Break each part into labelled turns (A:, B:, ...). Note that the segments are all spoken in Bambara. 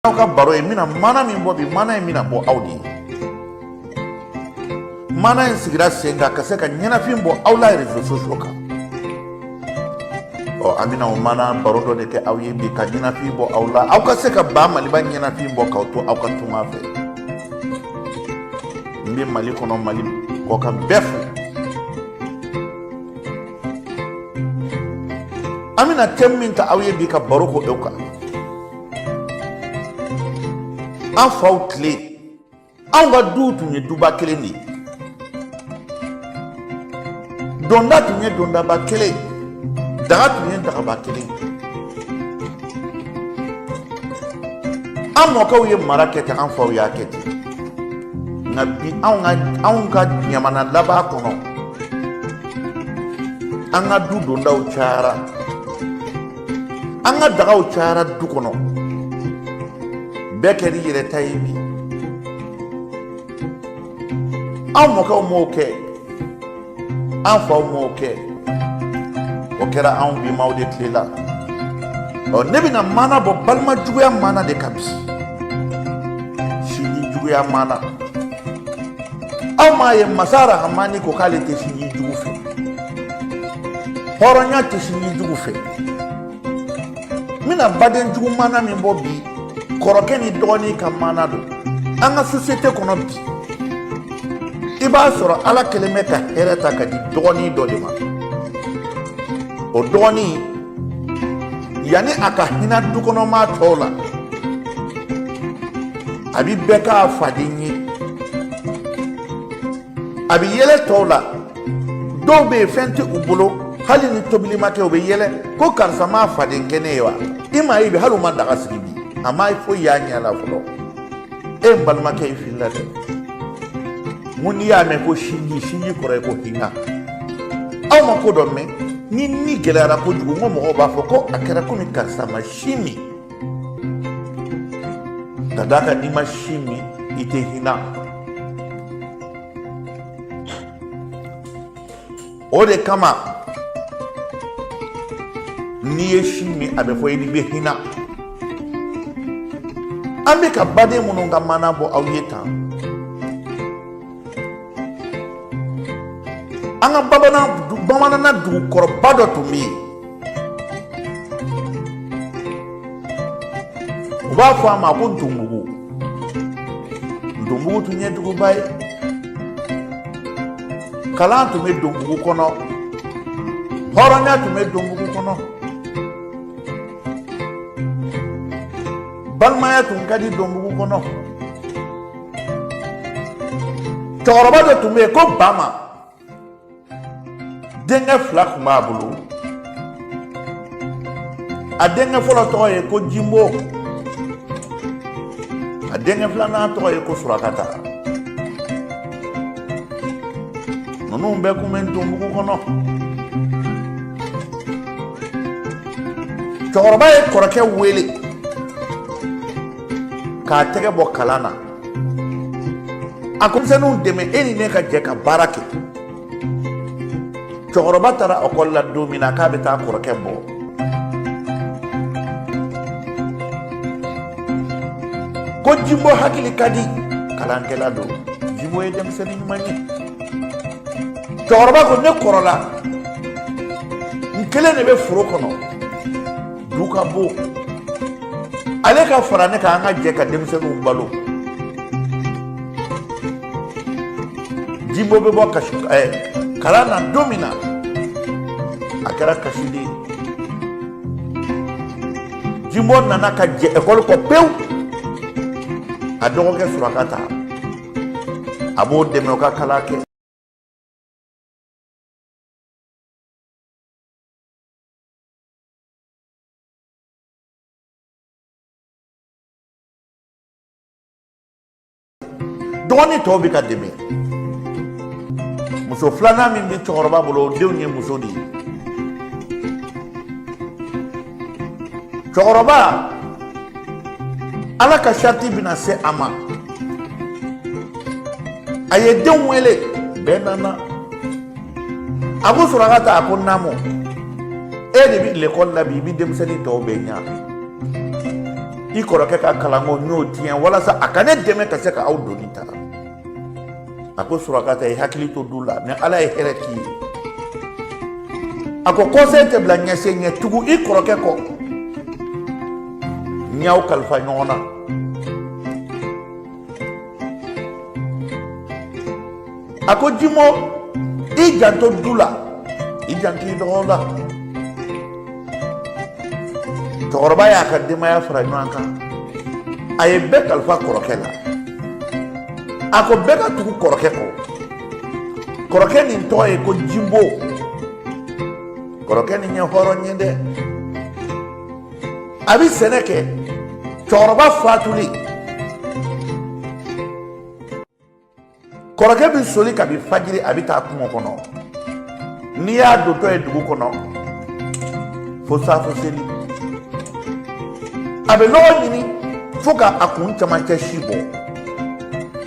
A: aw ka baro ye mina mana min bɔ bi mana in mina bɔ aw de ye mana in sigira sen kan ka se ka ɲɛnafin bɔ aw la réseaux sociaux kan an bɛna o mana baro dɔ de kɛ aw ye bi ka ɲɛnafin bɔ aw la aw ka se ka ba maliba ɲɛnafin bɔ k'aw to aw ka tunga fɛ n bɛ mali kɔnɔ mali kɔ kan bɛɛ fo an bɛna thème min ta aw ye bi ka baro k'o kan an faw tile anw ka duw tun ye duba kelen de ye donda tun ye dondaba kelen daga tun ye dagaba kelen an mɔkɛw ye mara kɛ ten an faw y'a kɛ ten nka bi anw ka ɲamana laban kɔnɔ an ka du dondaw cayara an ka dagaw cayara du kɔnɔ bɛɛ kɛr'i yɛrɛ ta ye bi an mɔkɛw m'o kɛ an faw m'o kɛ o kɛra anw bimaw de tile la ne bɛna mana bɔ balima juguya mana de kan bi sinji juguya mana aw m'a ye masa rahamani ko k'ale tɛ sinji jugu fɛ hɔrɔnya tɛ sinji jugu fɛ n bɛna baden jugu mana min bɔ bi kɔrɔkɛ ni dɔgɔnin ka mana don an ka société kɔnɔ bi i b'a sɔrɔ ala kelen bɛ ka hɛrɛ ta ka di dɔgɔnin dɔ de ma o dɔgɔnin yanni a ka hinɛ dukɔnɔmaa tɔw la a bi bɛɛ k'a faden ye a bi yɛlɛ tɔw la dɔw bɛ yen fɛn tɛ u bolo hali ni tobili ma kɛ u bɛ yɛlɛ ko karisa m'a faden kɛ ne ye wa i m'a ye bi hali u ma daga sigi bi a ma foyi y'a ɲɛ la fɔlɔ e n balimakɛ i filila dɛ mun n'i y'a mɛn ko sinji kɔrɔ ye ko hinɛ aw ma ko dɔ mɛn ni gɛlɛyara kojugu n ko mɔgɔw b'a fɔ ko a kɛra komi karisa ma sin min ka d'a kan n'i ma sin min i tɛ hinɛ o de kama n'i ye sin min a bɛ fɔ i ni bɛ hinɛ an bɛ ka baden minnu ka mana bɔ aw ye tan an ka bamanan dugukɔrɔba dɔ tun bɛ yen u b'a fɔ a ma ko ntonbugu ntonbugu tun ye duguba ye kalan tun bɛ donbugu kɔnɔ hɔrɔnya tun bɛ donbugu kɔnɔ balimaya tun ka di donbugu kɔnɔ cɛkɔrɔba dɔ tun bɛ yen ko Bama denkɛ fila tun b'a bolo a denkɛ fɔlɔ tɔgɔ ye ko Jimbo a denkɛ filanan tɔgɔ ye ko Surakata ninnu bɛɛ tun bɛ donbugu kɔnɔ cɛkɔrɔba ye kɔrɔkɛ wele k'a tɛgɛ bɔ kalan na a ko denmisɛnninw dɛmɛ e ni ne ka jɛ ka baara kɛ cɛkɔrɔba taara ekɔli la don min na k'a bɛ taa kɔrɔkɛ bɔ ko Jimbo hakili ka di kalankɛla don Jimbo ye denmisɛnnin ɲuman ye cɛkɔrɔba ko ne kɔrɔla n kelen de bɛ foro kɔnɔ du ka bon ale ka fara ne kan an ka jɛ ka denmisɛnninw balo Jimbo bɛ bɔ kalan na don min na a kɛra kasiden Jimbo nana ka jɛ ekɔli kɔ pewu a dɔgɔkɛ Surakata a b'o dɛmɛ o ka kalan kɛ dɔgɔnin tɔw bɛ ka dɛmɛ muso filanan min bɛ cɛkɔrɔba bolo o denw ye muso de ye cɛkɔrɔba ala ka sariti bɛna se a ma a ye denw wele bɛɛ nana a ko Surakata a ko naamu e de bɛ l'école la bi i bɛ denmisɛnnin tɔw bɛɛ ɲɛ i i kɔrɔkɛ ka kalanko n'o tiɲɛ walasa a ka ne dɛmɛ ka se ka aw doni ta a ko Surakata i hakili to du la ni Ala ye hɛrɛ k'i ye a ko conseil tɛ bila ɲɛsen ɲɛ tugu i kɔrɔkɛ kɔ n y'aw kalifa ɲɔgɔn na a ko Jimo i janto du la i janto i dɔgɔ la cɛkɔrɔba y'a ka denbaya fara ɲɔgɔn kan a ye bɛɛ kalifa kɔrɔkɛ la a ko bɛɛ ka tugu kɔrɔkɛ kɔ kɔrɔkɛ nin tɔgɔ ye ko Jimbo kɔrɔkɛ nin ye hɔrɔn ye dɛ a bɛ sɛnɛ kɛ cɛkɔrɔba fatuli kɔrɔkɛ bɛ soli kabi fajiri a bɛ taa kungo kɔnɔ n'i y'a dotɔ ye dugu kɔnɔ fo saafo seli a bɛ lɔgɔ ɲini fo ka a kun camancɛ si bɔ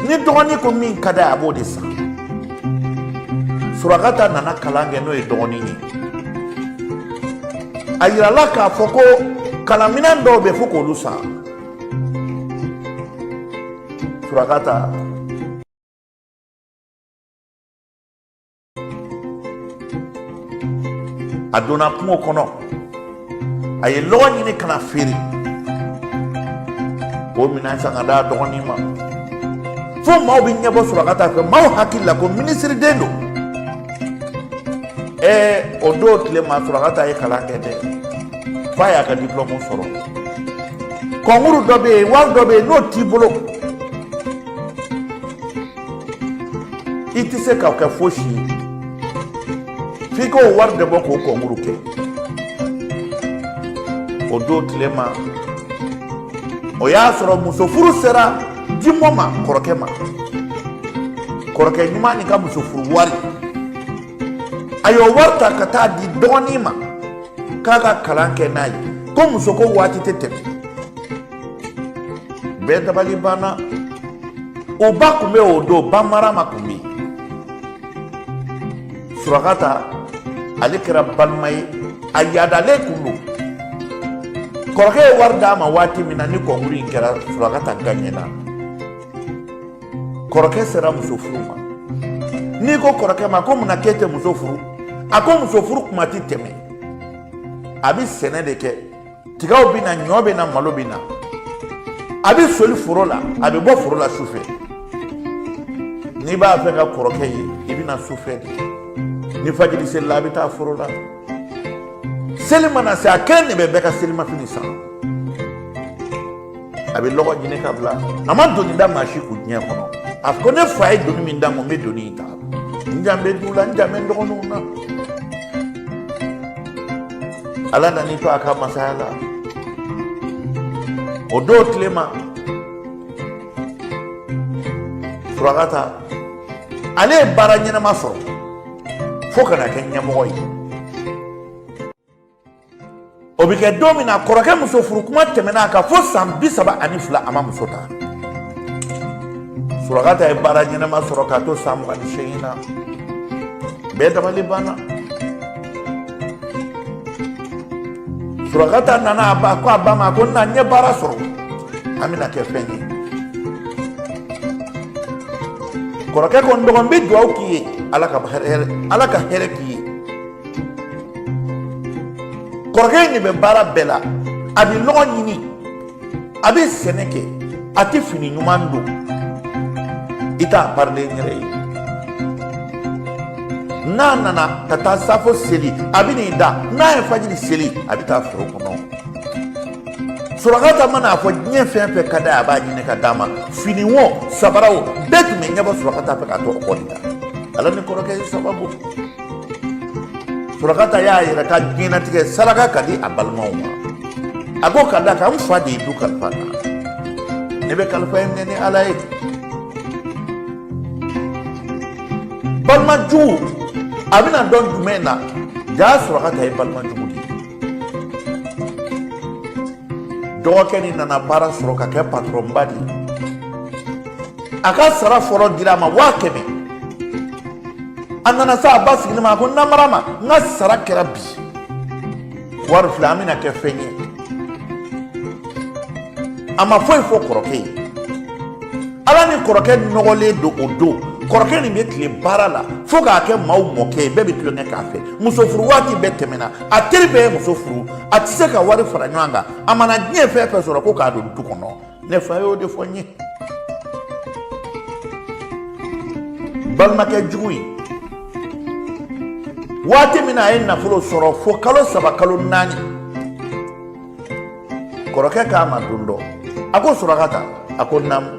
A: ni dɔgɔnin ko min ka d'a ye a b'o de san Surakata nana kalan kɛ n'o ye dɔgɔnin ye a yirala k'a fɔ ko kalanminɛn dɔw bɛ fo k'olu san Surakata a donna kungo kɔnɔ a ye lɔgɔ ɲini kana feere k'o minɛn san ka d'a dɔgɔnin ma fo maaw bɛ ɲɛbɔ Surakata fɛ maaw hakili la ko minisiri den don o don tile ma Surakata ye kalan kɛ dɛ f'a y'a ka diplôme sɔrɔ kɔnkuru dɔ bɛ yen wari dɔ bɛ yen n'o t'i bolo i tɛ se ka kɛ fosi ye f'i k'o wari de bɔ k'o kɔnkuru kɛ o don tile ma o y'a sɔrɔ muso furu sera Jimo ma kɔrɔkɛ ma kɔrɔkɛ ɲuman nin ka muso furu wari a y'o wari ta ka taa di dɔgɔnin ma k'a ka kalan kɛ n'a ye ko muso ko waati tɛ tɛmɛ bɛɛ dabali banna o ba kun bɛ o don ba Marama kun bɛ yen Surakata ale kɛra balima ye a yaadalen kun don kɔrɔkɛ ye wari d'a ma waati min na ni kɔnkuru in kɛra Surakata gagnera kɔrɔkɛ sera muso furu ma n'i ko kɔrɔkɛ ma ko munna k'e tɛ muso furu a ko muso furu kuma tɛ tɛmɛ a bɛ sɛnɛ de kɛ tigaw bɛ na ɲɔ bɛ na malo bɛ na a bɛ soli foro la a bɛ bɔ foro la sufɛ n'i b'a fɛ ka kɔrɔkɛ ye i bɛ na sufɛ de ni fajiri selila a bɛ taa foro la seli mana se a kelen de bɛ bɛɛ ka selimafini san a bɛ lɔgɔ ɲini ka bila a ma doni da maa si kun diɲɛ kɔnɔ a ko ne fa ye doni min d'a ma n bɛ doni in ta n jan bɛ du la n jan bɛ n dɔgɔninw na Ala nan'i to a ka masaya la o don tile ma Surakata ale ye baara ɲɛnama sɔrɔ fo kana kɛ ɲɛmɔgɔ ye o bɛ kɛ don min na kɔrɔkɛ muso furu kuma tɛmɛna a kan fo san 32 a ma muso ta Surakata ye baara ɲɛnama sɔrɔ k'a to san 28 na bɛɛ dabali banna Surakata nana a ba ko a ba ma ko na n ye baara sɔrɔ an bɛna kɛ fɛn ye kɔrɔkɛ ko n dɔgɔ n bɛ dugawu k'i ye Ala ka hɛrɛ k'i ye kɔrɔkɛ in de bɛ baara bɛɛ la a bɛ nɔgɔ ɲini a bɛ sɛnɛ kɛ a tɛ fini ɲuman don i t'a parilen yɛrɛ ye n'a nana ka taa safo seli a bɛ n'i da n'a ye fajiri seli a bɛ taa foro kɔnɔ Surakata mana fɔ diɲɛ fɛn fɛn ka d'a ye a b'a ɲini ka d'a ma fini wo sabara wo bɛɛ tun bɛ ɲɛbɔ Surakata fɛ k'a to o kɔ de la Ala ni kɔrɔkɛ ye sababu Surakata y'a yɛrɛ ka diɲɛlatigɛ saraka ka di a balimaw ma a ko ka d'a kan n fa de ye du kalifa na ne bɛ kalifa in minɛ ni Ala ye balimajugu a bɛna dɔn jumɛn na jaa Surakata ye balimajugu de ye dɔgɔkɛ nin nana baara sɔrɔ ka kɛ patɔrɔnba de ye a ka sara fɔlɔ dira a ma 500 a nana sa a ba sigilen ma a ko na Marama n ka sara kɛra bi wari filɛ an bɛna kɛ fɛn ye ama foyi fo kɔrɔkɛ ye ala ni kɔrɔkɛ nɔgɔlen don o don kɔrɔkɛ nin bɛ tile baara la fo k'a kɛ maaw mɔkɛ ye bɛɛ bɛ tulonkɛ k'a fɛ muso furu waati bɛɛ tɛmɛna a teri bɛɛ ye muso furu a tɛ se ka wari fara ɲɔgɔn kan a mana diɲɛ fɛn fɛn sɔrɔ ko k'a don du kɔnɔ ne fa y'o de fɔ n ye balimakɛ jugu in waati min na a ye nafolo sɔrɔ fo kalo 3 kalo 4 kɔrɔkɛ k'a ma don dɔ a ko Surakata a ko naamu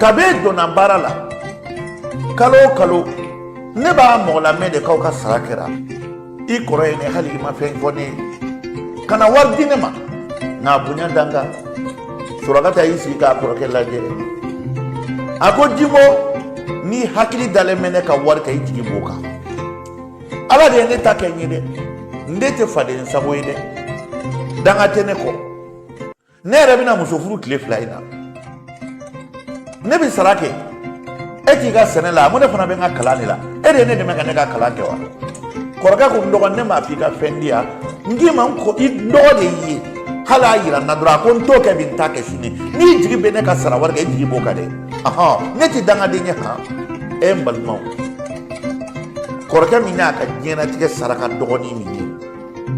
A: kabe donna baara la kalo o kalo ne b'a mɔgɔ lamɛn de k'aw ka sara kɛra i kɔrɔ ye ne hali i ma fɛn fɔ ne ye ka na wari di ne ma nka bonya danga Surakata y'i sigi k'a kɔrɔkɛ lajɛ a ko Jimbo ni hakili dalen bɛ ne ka wari kan i jigi b'o kan ala de ye ne ta kɛ n ye dɛ n de tɛ faden sago ye dɛ danga tɛ ne kɔ ne yɛrɛ bɛna muso furu tile 2 in na ne bɛ sara kɛ e k'i ka sɛnɛ la mun ne fana bɛ n ka kalan de la e de ye ne dɛmɛ ka ne ka kalan kɛ wa kɔrɔkɛ ko n dɔgɔ ne m'a fɔ i ka fɛn di yan n k'i ma i dɔgɔ de y'i ye hali a yira n na dɔrɔn a ko n t'o kɛ bi n t'a kɛ sini n'i jigi bɛ ne ka sara wari kan i jigi b'o kan dɛ ne tɛ dangaden ye e n balimaw kɔrɔkɛ min y'a ka diɲɛlatigɛ saraka dɔgɔnin min ye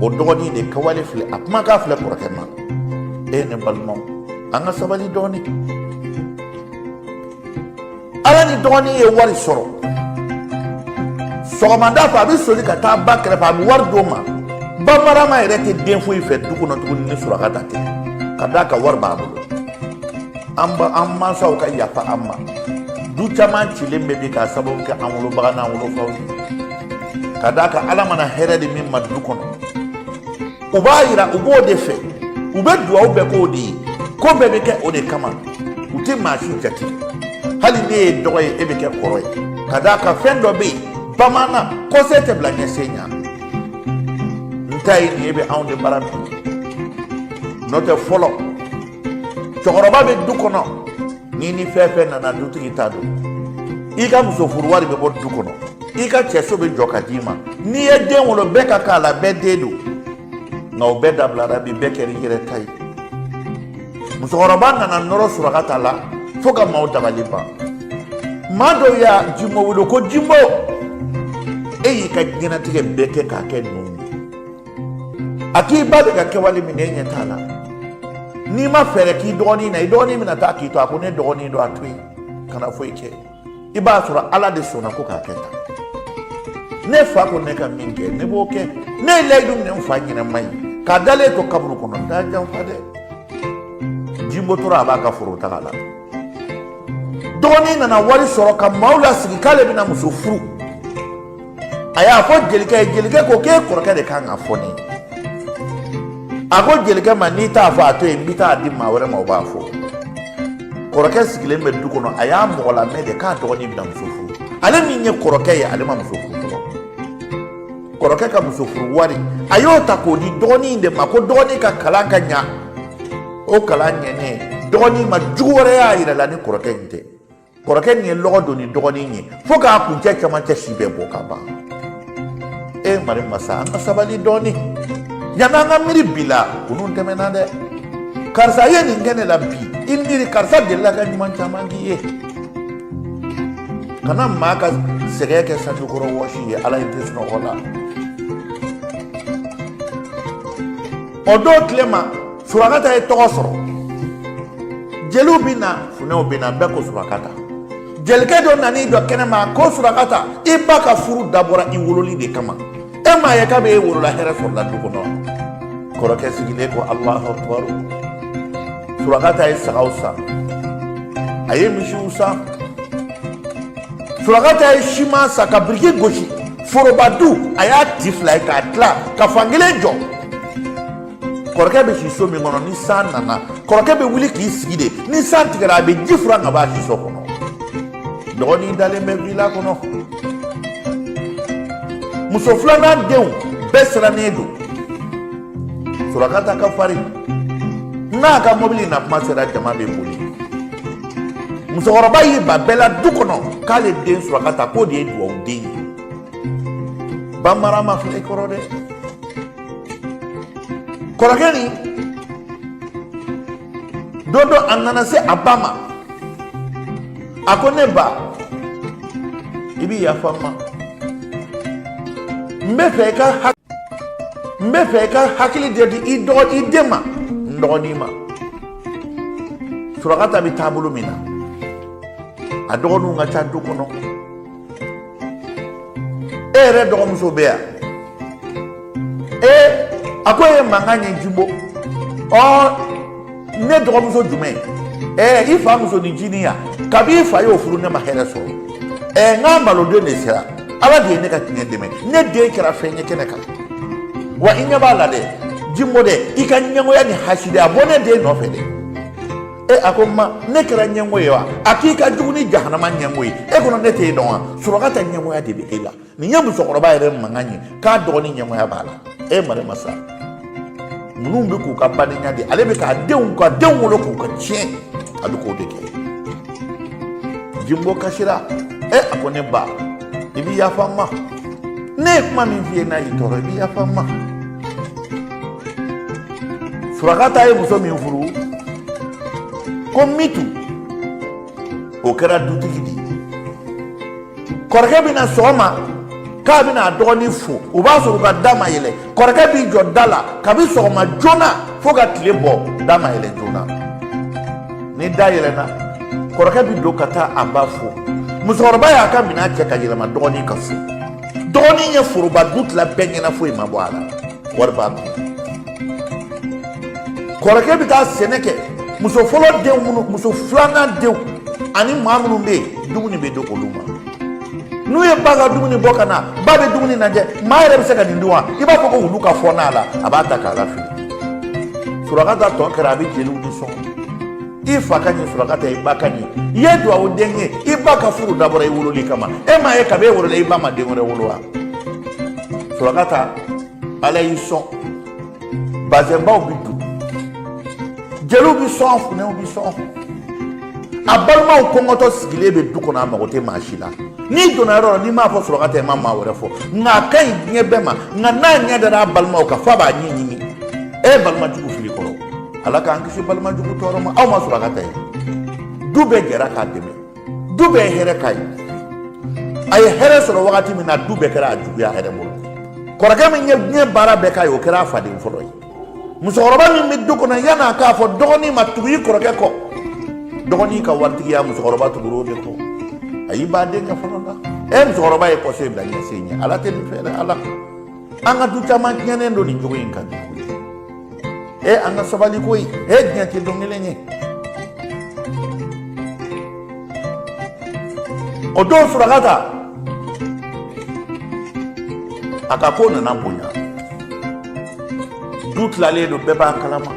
A: o dɔgɔnin de kawale filɛ a kumakan filɛ kɔrɔkɛ ma ne balimaw an ka sabali dɔɔnin ala ni dɔgɔnin ye wari sɔrɔ sɔgɔmada fɛ a bɛ soli ka taa ba kɛrɛfɛ a bɛ wari d'o ma ba marama yɛrɛ tɛ den foyi fɛ du kɔnɔ tuguni ni Surakata tɛ ka d'a ka wari b'a bolo an mansaw ka yafa an ma du caman cilen bɛ bi k'a sababu kɛ an wolobaga n'an wolofaw ye ka d'a kan ala mana hɛrɛ di min ma du kɔnɔ u b'a yira u b'o de fɛ u bɛ dugawu bɛɛ k'o de ye ko bɛɛ bɛ kɛ o de kama u tɛ maa si jate hali ne ye dɔgɔ ye e bɛ kɛ kɔrɔ ye ka d'a kan fɛn dɔ bɛ yen bamanan kɔsɛ tɛ bila ɲɛsen ɲa n ta ye nin e bɛ anw de baara min n'o tɛ fɔlɔ cɛkɔrɔba bɛ du kɔnɔ n'i ni fɛn fɛn nana dutigi t'a don i ka muso furu wari bɛ bɔ du kɔnɔ i ka cɛso bɛ jɔ ka d'i ma n'i ye den wolo bɛɛ ka k'a la bɛɛ den don nka o bɛɛ dabilara bi bɛɛ kɛra i yɛrɛ ta ye musokɔrɔba nana nɔrɔ Surakata la fo ka maaw dabali ban maa dɔw y'a Jimbo wele ko Jimbo e y'i ka diɲɛlatigɛ bɛɛ kɛ k'a kɛ numu a k'i ba bɛ ka kɛwale min e ɲɛ t'a la n'i ma fɛɛrɛ k'i dɔgɔnin na i dɔgɔnin bɛna taa k'i to a ko ne dɔgɔnin don a to yen kana foyi kɛ i b'a sɔrɔ ala de sɔnna ko k'a kɛ tan ne fa ko ne ka min kɛ ne b'o kɛ ne ye layidu minɛ n fa ɲɛnɛma ye k'a dalen to kaburu kɔnɔ t'a janfa dɛ Jimbo tora a b'a ka foro taga la dɔgɔnin nana wari sɔrɔ ka maaw lasigi k'ale bɛna muso furu a y'a fɔ jelikɛ ye jelikɛ ko k'e kɔrɔkɛ de kan ka fɔ ne ye a ko jelikɛ ma n'i t'a fɔ a to yen n bɛ taa di maa wɛrɛ ma o b'a fɔ kɔrɔkɛ sigilen bɛ du kɔnɔ a y'a mɔgɔ lamɛn de k'a dɔgɔnin bɛna muso furu ale min ye kɔrɔkɛ ye ale ma muso furu fɔlɔ kɔrɔkɛ ka muso furu wari a y'o ta k'o di dɔgɔnin de ma ko dɔgɔnin ka kalan ka ɲa o kalan ɲɛnen dɔgɔnin ma jugu wɛrɛ y'a yira la ni kɔrɔkɛ in tɛ kɔrɔkɛ nin ye lɔgɔ don ni dɔgɔnin ye fo k'a kuncɛ cɛmancɛ si bɛɛ bɔ ka ban mari masa an ka sabali dɔɔnin yanni an ka miiri bi la olu tɛmɛna dɛ karisa ye nin kɛ ne la bi i miiri karisa delila ka ɲuman caman k'i ye kana maa ka sɛgɛn kɛ sanjukɔrɔ wɔsi ye ala in tɛ sunɔgɔ la o don tile ma Surakata ye tɔgɔ sɔrɔ jeliw bɛ na funɛw bɛ na bɛɛ ko Surakata jelikɛ dɔ nan'i jɔ kɛnɛma ko Surakata i ba ka furu dabɔra i wololi de kama e m'a ye k'a bɛ e wolola hɛrɛ sɔrɔla du kɔnɔ kɔrɔkɛ sigilen ko Alahu Akibaru Surakata ye sagaw san a ye misiw san Surakata ye siman san ka biriki gosi forobadu a y'a ti 2 ye k'a tila ka fankelen jɔ kɔrɔkɛ bɛ si so min kɔnɔ ni san nana kɔrɔkɛ bɛ wuli k'i sigi de ni san tigɛra a bɛ ji furan ka bɔ a si so kɔnɔ dɔgɔnin dalen bɛ villa kɔnɔ muso filanan denw bɛɛ sirannen don Surakata ka farin n'a ka mobili na kuma sera jama bɛ boli musokɔrɔba y'i ba bɛɛ la du kɔnɔ k'ale den Surakata k'o de ye dugawu den ye bamara ma filɛ i kɔrɔ dɛ kɔrɔkɛ nin dodo anana se abama akone ba ibi ya fama mbe ka hakili de ido idema ndonima surakata bi tabulu mina adogonu nga chantu kono ere dogom so bea akoye manganye jimbo o ne dogom so jume ifa muso ni jinia kabi ifa yo furu ne mahere so ngamba lo de nesira ala de ne ka tinyendeme ne de kira fenye keneka wa inya bala de jimbo de ikanyango ya ni hashide abone de no fede akoma ne kira nyango ya akika juguni jahannama nyango kono ne te don surakata nyango ya de be ela ni nyamu so koroba ere manganye ka do ni nyango ya bala mare masa munumbe ku ka bani nyade alebe ka deun lo ku ka chien aduko de ke jimbo kashira akone ba ibi ya fama ne kuma min fiye na itoro ibi ya fama surakata muso min furu ko mitu o kɛra dutigi di kɔrɔkɛ bɛna sɔgɔma k'a bɛna dɔgɔnin fo o b'a sɔrɔ u ka da ma yɛlɛ kɔrɔkɛ b'i jɔ da la kabi sɔgɔma joona fo ka tile bɔ da ma yɛlɛ joona ni da yɛlɛna kɔrɔkɛ bi don ka taa a ba fo musokɔrɔba y'a ka minɛn cɛ ka yɛlɛma dɔgɔnin ka so dɔgɔnin ye foroba du tila bɛɛ ɲɛna foyi ma bɔ a la wari b'a kun kɔrɔkɛ bɛ taa sɛnɛ kɛ muso fɔlɔ denw minnu muso filanan denw ani maa minnu bɛ yen dumuni bɛ di olu ma n'u ye ba ka dumuni bɔ ka na ba bɛ dumuni lajɛ maa yɛrɛ bɛ se ka nin dun wa i b'a fɔ ko wulu ka fɔ n'a la a b'a ta k'a lafili surakata tɔ kɛra a bɛ jeliw ni sɔn i fa ka ɲi surakata i ba ka ɲi i ye duwawu den ye i ba ka furu dabɔra i wololi kama m'a ye kabi e wolola i ba ma den wɛrɛ wolo wa surakata ala y'i sɔn bazɛnbaw bɛ dun jeliw bi sɔn funɛw bi sɔn a balimaw kɔngɔtɔ sigilen bɛ du kɔnɔ a mago tɛ maa si la n'i donna yɔrɔ la n'i m'a fɔ surakata i ma maa wɛrɛ fɔ nka a ka ɲi diɲɛ bɛɛ ma nka n'a ɲɛ dara a balimaw kan f'a b'a ɲɛ ɲini balimajugu fili kɔrɔ ala k'an kisi balimajugu tɔɔrɔ ma aw ma surakata ye du bɛɛ jɛra k'a dɛmɛ du bɛɛ ye hɛrɛ k'a ye a ye hɛrɛ sɔrɔ wagati min na du bɛɛ kɛra a juguya hɛrɛ bolo kɔrɔkɛ min ye diɲɛ baara bɛɛ k'a ye o kɛra a faden fɔlɔ ye musokɔrɔba min bɛ du kɔnɔ yan'a k'a fɔ dɔgɔnin ma tugu i kɔrɔkɛ kɔ dɔgɔnin ka waritigiya musokɔrɔba tugura o de kɔ a y'i b'a denkɛ fɔlɔ la musokɔrɔba ye kɔsɔ bila ɲɛsen ɲɛ ala tɛ nin fɛ dɛ ala an ka du caman tiɲɛnen don nin cogo in kan an ka sabali ko ye diɲɛ tɛ don kelen ye o don surakata a ka ko nana bonya du tilalen don bɛɛ b'a kalama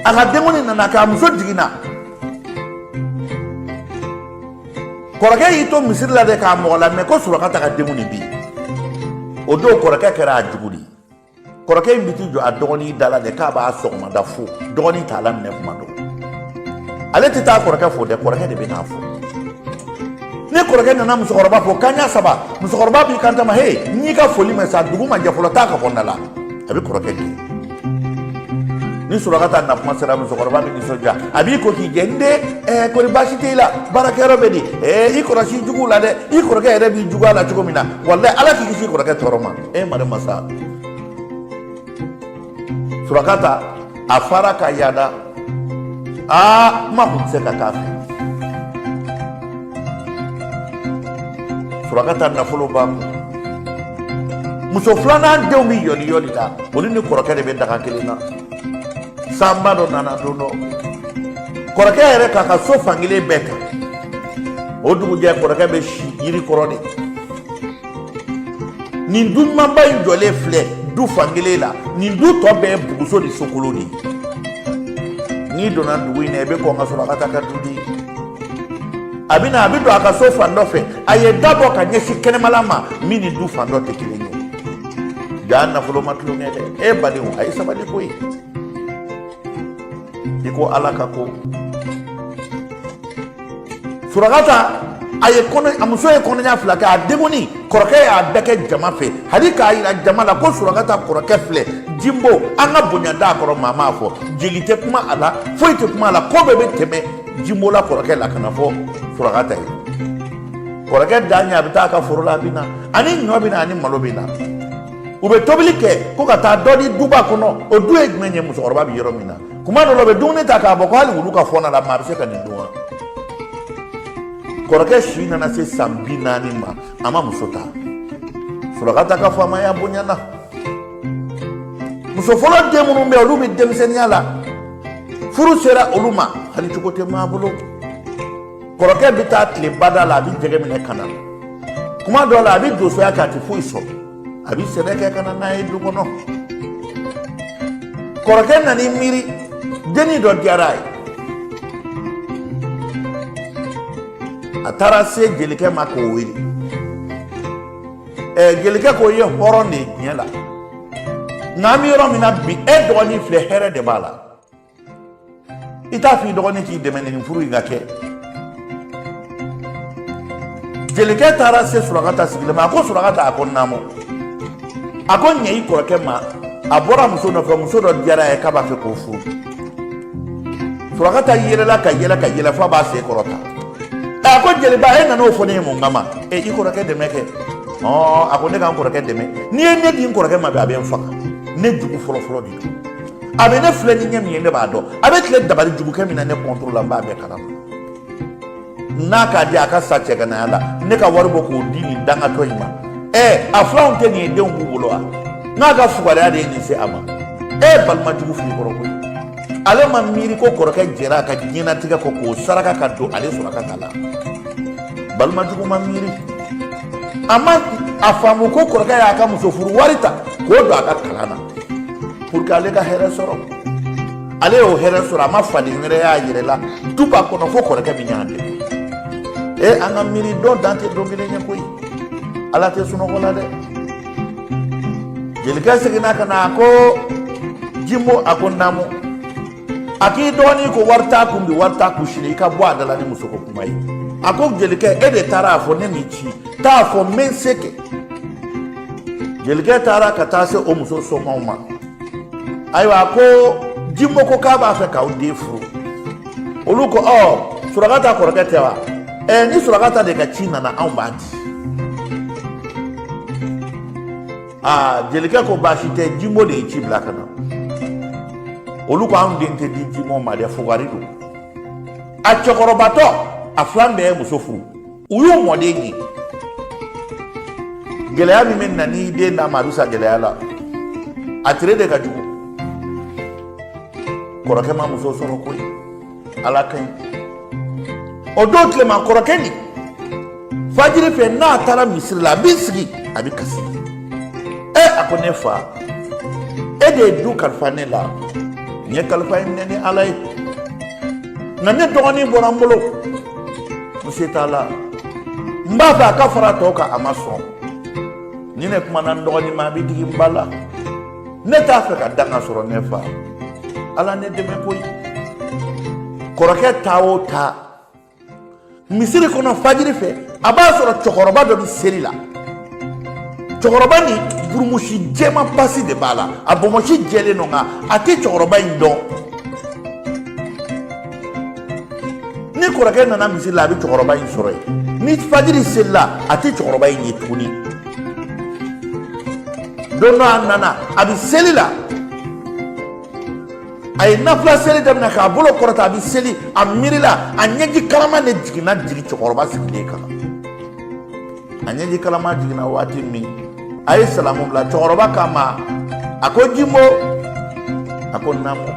A: a ka denkundi nana k'a muso jiginna kɔrɔkɛ y'i to misiri la de k'a mɔgɔ lamɛn ko surakata ka denkundi bi o don kɔrɔkɛ kɛra a jugu de kɔrɔkɛ in bi t'i jɔ a dɔgɔnin da la de k'a b'a sɔgɔmada fo dɔgɔnin t'a laminɛ kuma dɔn ale tɛ taa kɔrɔkɛ fo dɛ kɔrɔkɛ de bɛ n'a fo ni kɔrɔkɛ nana musokɔrɔba fo kanɲa saba musokɔrɔba b'i kan tama n y'i ka foli mɛn sa dugu ma jɛ fɔlɔ taa ka kɔnɔna la a bɛ kɔrɔkɛ gɛn ni surakata na kuma sera musokɔrɔba bɛ nisɔndiya a b'i ko k'i jɛ n den kɔni baasi tɛ i la baarakɛyɔrɔ bɛ di i kɔlɔsi juguw la dɛ i kɔrɔkɛ yɛrɛ b'i juguya la cogo min na walayi ala k'i kisi kɔrɔkɛ tɔɔrɔ ma mare masa surakata a fara ka yaada kuma kun tɛ se ka k'a fɛ surakata nafolo b'a kun muso filanan denw bɛ yɔli la olu ni kɔrɔkɛ de bɛ daga kelen na sanba dɔ nana don dɔ kɔrɔkɛ yɛrɛ k'a ka so fankelen bɛɛ kan o dugujɛ kɔrɔkɛ bɛ si yiri kɔrɔ de nin du ɲumanba in jɔlen filɛ du fankelen la nin du tɔ bɛɛ ye buguso ni sokolo de ye n'i donna dugu in na i bɛ kɔn ka surakata ka du de a bɛ don a ka so fan dɔ fɛ a ye da bɔ ka ɲɛsin kɛnɛmala ma min ni du fan dɔ tɛ kelen ye jaa nafolo ma tulonkɛ dɛ badenw a ye sabali ko ye i ko ala ka ko surakata a muso ye kɔnɔɲa fila kɛ a denkundi kɔrɔkɛ y'a bɛɛ kɛ jama fɛ hali k'a yira jama la ko Surakata kɔrɔkɛ filɛ Jimbo an ka bonya d'a kɔrɔ maa m'a fɔ jeli tɛ kuma a la foyi tɛ kuma a la ko bɛɛ bɛ tɛmɛ Jimbo la kɔrɔkɛ la ka na fɔ Surakata ye kɔrɔkɛ da ɲɛ a bɛ taa a ka foro la a bɛ na ani ɲɔ bɛ na ani malo bɛ na u bɛ tobili kɛ ko ka taa dɔ di duba kɔnɔ o du ye jumɛn ye musokɔrɔba bɛ yɔrɔ min na kuma dɔ la u bɛ dumuni ta k'a bɔ ko hali wulu ka fɔɔnɔ la maa bɛ se ka nin dun wa kɔrɔkɛ si nana se san 40 ma a ma muso ta Surakata ka faamaya bonyana muso fɔlɔ den minnu bɛ olu bɛ denmisɛnniya la furu sera olu ma hali cogo tɛ maa bolo kɔrɔkɛ bɛ taa tile bada la a bɛ jɛgɛ minɛ ka na kuma dɔ la a bɛ donsoya kɛ a tɛ foyi sɔrɔ a bɛ sɛnɛ kɛ ka na n'a ye du kɔnɔ kɔrɔkɛ nan'i miiri denni dɔ diyara a ye a taara se jelikɛ ma k'o wele jelikɛ k'o ye hɔrɔn de ye diɲɛ la nka an bɛ yɔrɔ min na bi e dɔgɔnin filɛ hɛrɛ de b'a la i t'a fɔ i dɔgɔnin k'i dɛmɛ nin furu in ka kɛ jelikɛ taara se Surakata sigilen ma a ko Surakata a ko naamu a ko ɲɛ i kɔrɔkɛ ma a bɔra muso nɔfɛ muso dɔ diyara a ye k'a b'a fɛ k'o furu Surakata yɛlɛla ka yɛlɛ fo a b'a sen kɔrɔta a ko jeliba e nana o fɔ ne ye mun kama i kɔrɔkɛ dɛmɛ kɛ a ko ne ka n kɔrɔkɛ dɛmɛ n'i ye ne di n kɔrɔkɛ ma bi a bɛ n faga ne jugu fɔlɔ de don a bɛ ne filɛ ni ɲɛ min ye ne b'a dɔn a bɛ tile dabali jugukɛ min na ne contrôle la n b'a bɛɛ kalama n'a k'a di a ka sa cɛganaya la ne ka wari bɔ k'o di nin dangatɔ in ma a filanw tɛ nin ye denw b'u bolo wa n'a ka fugariya de ye nin se a ma balima jugu fili kɔrɔ koyi ale ma miiri ko kɔrɔkɛ jɛra a ka diɲɛlatigɛ kɔ k'o saraka ka don ale Surakata la balima jugu ma miiri a ma a faamu ko kɔrɔkɛ y'a ka muso furu wari ta k'o don a ka kalan na pour que ale ka hɛrɛ sɔrɔ ale y'o hɛrɛ sɔrɔ a ma faden wɛrɛ y'a yɛrɛ la duba kɔnɔ fo kɔrɔkɛ bɛ ɲɔgɔn dɛmɛ an ka miiri dɔn dan tɛ don kelen ye koyi ala tɛ sunɔgɔ la dɛ jelikɛ seginna ka na a ko Jimbo a ko naamu a k'i dɔgɔnin ko wari t'a kun bi wari t'a kun sini i ka bɔ a da la ni muso ko kuma ye a ko jelikɛ e de taara a fɔ ne m'i ci t'a fɔ n bɛ n se kɛ jelikɛ taara ka taa se o muso somɔgɔw ma ayiwa a ko Jimbo ko k'a b'a fɛ k'aw den furu olu ko Surakata kɔrɔkɛ tɛ wa ni Surakata de ka ci nana anw b'a di jelikɛ ko baasi tɛ Jimbo de ye ci bila ka na olu ko anw den tɛ di Jimbo ma dɛ fugari don a cɛkɔrɔbatɔ a filan bɛɛ ye muso furu u y'u mɔden ye gɛlɛya min bɛ na ni den d'a ma a bɛ sa gɛlɛya la a tere de ka jugu kɔrɔkɛ ma muso sɔrɔ koyi ala ka ɲi o don tilema kɔrɔkɛ nin fajiri fɛ n'a taara misiri la a bɛ sigi a bɛ kasi a ko ne fa e de ye du kalifa ne la n ye kalifa in minɛ ni ala ye nka ne dɔgɔnin bɔra n bolo n se t'a la n b'a fɛ a ka fara tɔw kan a ma sɔn ni ne kumana n dɔgɔnin ma a bɛ digi n ba la ne t'a fɛ ka danga sɔrɔ ne fa ala ne dɛmɛ koyi kɔrɔkɛ taa o taa misiri kɔnɔ fajiri fɛ a b'a sɔrɔ cɛkɔrɔba dɔ bɛ seli la cɛkɔrɔba ni burumusi jɛman basi de b'a la a bɔnmɔsi jɛlen don nka a tɛ cɛkɔrɔba in dɔn ni kɔrɔkɛ nana misiri la a bɛ cɛkɔrɔba in sɔrɔ yen ni fajiri selila a tɛ cɛkɔrɔba in ye tuguni don dɔ a nana a bɛ seli la a ye nafila seli daminɛ k'a bolo kɔrɔta a bɛ seli a miirila a ɲɛji kalama de jiginna jigi cɛkɔrɔba sigilen kan a ɲɛji kalama jiginna waati min a ye salamu bila cɛkɔrɔba k'a ma a ko Jimbo a ko naamu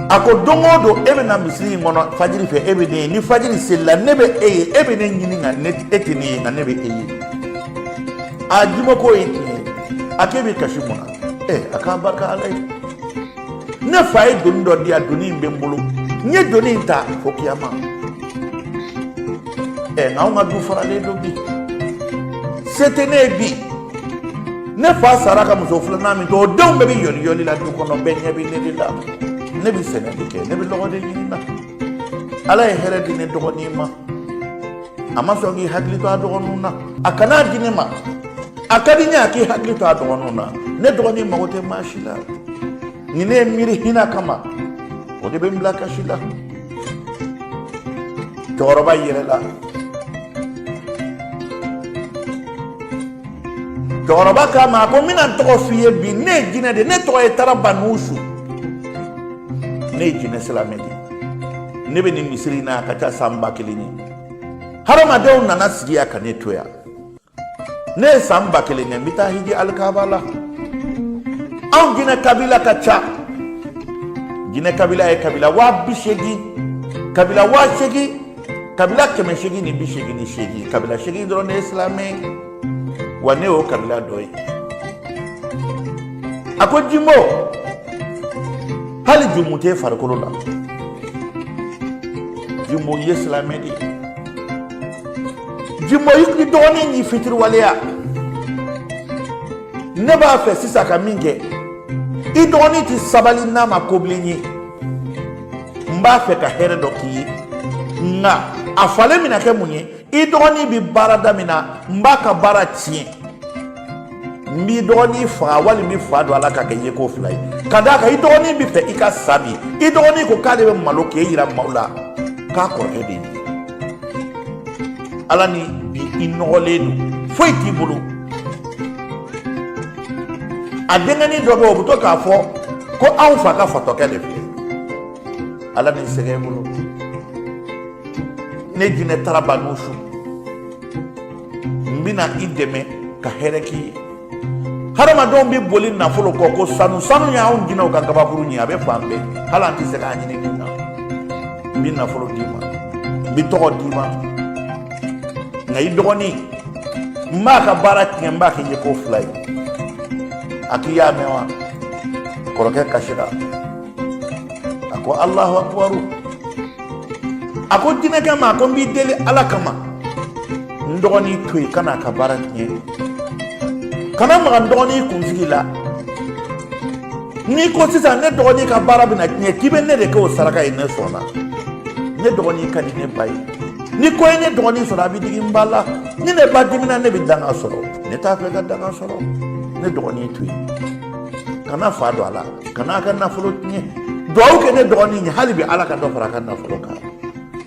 A: a ko don o don e bɛ na misiri in kɔnɔ fajiri fɛ e bɛ ne ye ni fajiri selila ne bɛ e ye e bɛ ne ɲini nka e tɛ ne ye nka ne bɛ e ye Jimbo k'o ye tiɲɛ ye a k'e bɛ kasi mun na a k'a barika ala ye ne fa ye doni dɔ di yan doni in bɛ n bolo n ye doni in ta fo kiyama nka anw ka du faralen don bi se tɛ ne ye bi ne fa sara ka muso filanan min to o denw bɛɛ bɛ yɔli yɔli la du kɔnɔ bɛɛ ɲɛ bɛ ne de la ne bɛ sɛnɛ de kɛ ne bɛ lɔgɔ de ɲini na ala ye hɛrɛ di ne dɔgɔnin ma ama so ngi hakli to adogonu na akana dinema akadinya ki hakli to adogonu na ne dogoni magote mashila ni ne miri hina kama o de bembla kashila toroba yirela toroba kama ko mina to fiye bi ne jine de ne to e tarabanusu ne jine salamedi ne be ni misiri na kata samba kilini harama dew nana sigi aka ne toya ne samba kilini mita hiji alkabala an jine kabila kacha jine kabila e kabila wa bishegi kabila wa shegi kabila keme shegi ni bishegi ni shegi kabila shegi dro ne islame wane o kabila doy ako jimbo hali jumute farkolo la jimbo islame di jimbo yikni doni ni fitir waliya ne ba fe sisa ka minge i doni ti sabali na makoblinyi mba fe ka here doki nga afale mina ke munye i doni bi barada mina mba ka bara tie mi doni fa wali mi fa do ala ka ke yeko flay kada ka i doni bi fe ika sabi i doni ko kale be maloke yira maula ka ko hedi ala ni bi inolenu foi ti bulu adengani dogo obuto ka fo ko aw fa ka foto kele fi ala ni sege bulu ne jine tarabanusu mbina ideme ka hereki harama don bi boli na folo ko sanu ya on jina ka gabakuru ni abe fambe hala anti se ka nyini ni na mbina folo dima bi to dima ngai dogoni maka barak nyamba ke ko fly akiya mewa koroke kashira ako Allahu akbar ako dina kama ko bi deli ala kama ndogoni toy kana ka barak nye kana ma ndogoni kunzigila ni ko sisa ne dogoni ka barabina nye kibe ne de ko saraka ine sona ne dogoni ka ne bai ni ko ne dogoni sona bi digi mbala ni ne ba dimina ne bi danga soro ne ta fe ga danga soro ne dogoni toy kana fa do ala kana ka na fulo nye do ke ne dogoni ni halibi ala ka do fara ka na fulo ka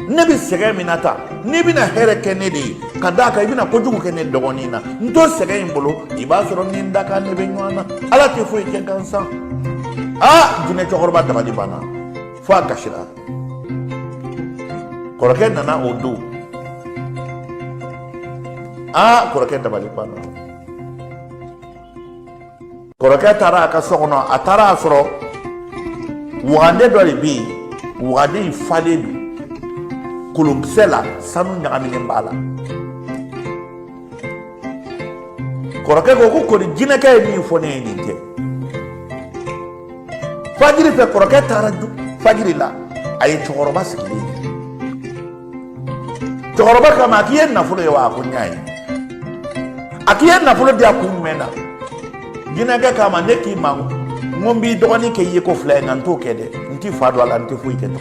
A: ne bi sege minata ni bina here kene de kadaka ibina kojugu kene dogoni na ndo sege imbolo ibasoro ni ndaka ne be nywana ala te fo ike kansa jine chokorba dabali bana fo akashira koroke nana odu koroke dabali bana koroke tara aka sokono atara asoro wande do bi wade ifaledu kulumsela sanu nyagamine mbala koroke ko ko jine kay ni fone ni te fajiri pe koroke taraju fajiri la ay choroba sikili choroba kama kiyen na fulo yawa ko nyai akiyen na fulo dia ku mena jine ga kama neki mangu ngombi dogoni ke yeko fle nganto kede nti fado ala nti fu iketo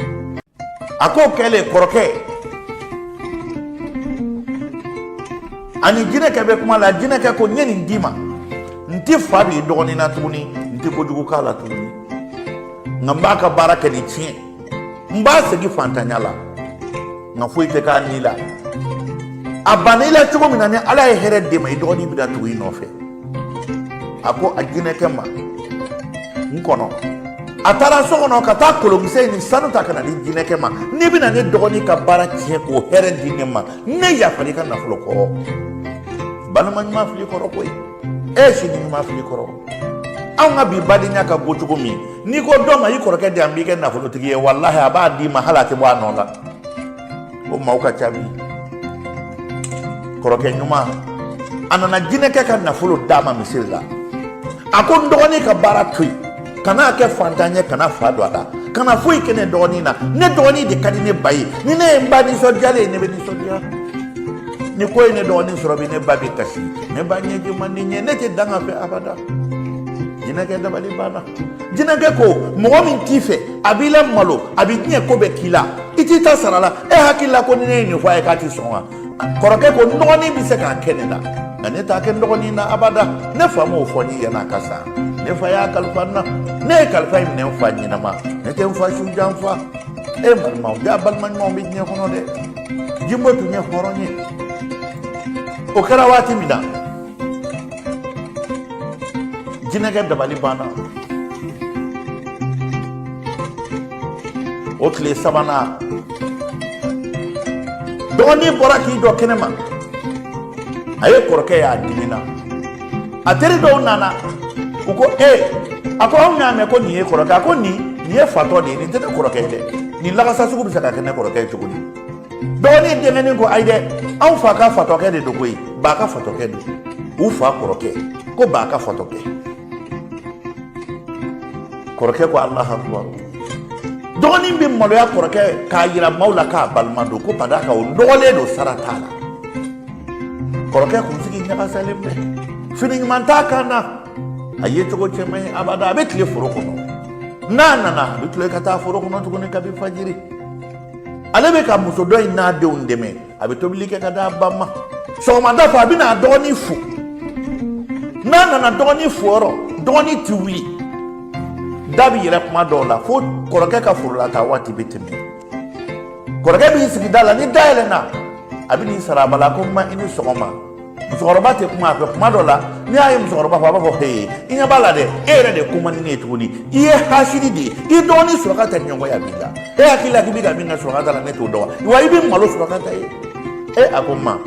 A: ako kele koroke ani jine ke be kuma la jine ke ko nyeni ndima nti fabi dogoni na tuni nti ko jugu kala tuni ngamba ka baraka ni tie mba segi fantanyala na fuite ka nila abanila chugo minane ala here de mai dogoni bida tuwi nofe ako ajine ke ma nkono atara sokono kata kolomse ni sanu takana ni jineke ma ni bina ne dogoni ka bara tie ko here dinema ne ya fali kan na fulo ko bana man ma fili ko ko shi ni ma fili ko anga bi badinya ka gochugo mi ni ko do ma yi ko ke de ambike na fulo tigiye wallahi aba di mahala te bwa no la o ma ka chabi ko ke nyuma anana jineke kan na fulo dama misilla akon dogoni ka bara tui kana ke fantanye kana fado ada kana foi kene doni na ne doni de kadine bayi ni ne mbani so jale ne be ni so dia ni ko ne doni so robi ne babi kasi ne banye ji man ni ne te danga fe abada jina ke da bali bana jina ke ko mo min tife abila malo abitinye ko be kila itita sarala hakila ko ne ni fo ay kati sonwa kɔrɔkɛ ko dɔgɔnin bɛ se k'a kɛ ne la nka ne t'a kɛ dɔgɔnin na abada ne fa m'o fɔ n ye yan'a ka sa ne fa y'a kalifa n na ne ye kalifa in minɛ n fa ɲɛnama ne tɛ n fa sujan fa balimaw ja balima ɲumanw bɛ diɲɛ kɔnɔ dɛ Jimbo tun ye hɔrɔn ye o kɛra waati min na jinɛkɛ dabali banna o tile sabanan dɔgɔnin bɔra k'i jɔ kɛnɛ ma a ye kɔrɔkɛ y'a dimina a teri dɔw nana u ko a ko anw y'a mɛn ko nin ye kɔrɔkɛ a ko nin ye fatɔ de ye nin tɛ ne kɔrɔkɛ ye dɛ nin lagasa sugu bɛ se ka kɛ ne kɔrɔkɛ ye cogo di dɔgɔnin denkɛnin ko ayi dɛ anw fa ka fatɔkɛ de don koyi ba ka fatɔkɛ don u fa kɔrɔkɛ ko ba ka fatɔkɛ kɔrɔkɛ ko Alahu Akibaru dɔgɔnin bɛ maloya kɔrɔkɛ k'a yira maaw la k'a balima don ko ka d'a kan o nɔgɔlen don sara t'a la kɔrɔkɛ kunsigi ɲagasalen bɛ fini ɲuman t'a kan na a ye cogo cɛman ye abada a bɛ tile foro kɔnɔ n'a nana a bɛ tile ka taa foro kɔnɔ tuguni kabi fajiri ale bɛ ka muso dɔ in n'a denw dɛmɛ a bɛ tobili kɛ ka d'a ba ma sɔgɔmada fɛ a bɛ n'a dɔgɔnin fo n'a nana dɔgɔnin fo yɔrɔ dɔgɔnin tɛ wuli da bɛ yɛlɛ kuma dɔw la fo kɔrɔkɛ ka foro la taa waati bɛ tɛmɛ kɔrɔkɛ b'i sigi da la ni da yɛlɛnna a bɛ n'i sara a bala ko ma i ni sɔgɔma musokɔrɔba tɛ kuma a fɛ kuma dɔ la n'i y'a ye musokɔrɔba fɔ a b'a fɔ i ɲɛ b'a la dɛ e yɛrɛ de ko man di ne ye tuguni i ye hasidi de ye i dɔgɔnin Surakata ɲɔgɔnya b'i la e hakili la k'i bɛ ka min kɛ Surakata la ne t'o dɔn wa i bɛ malo Surakata ye a ko ma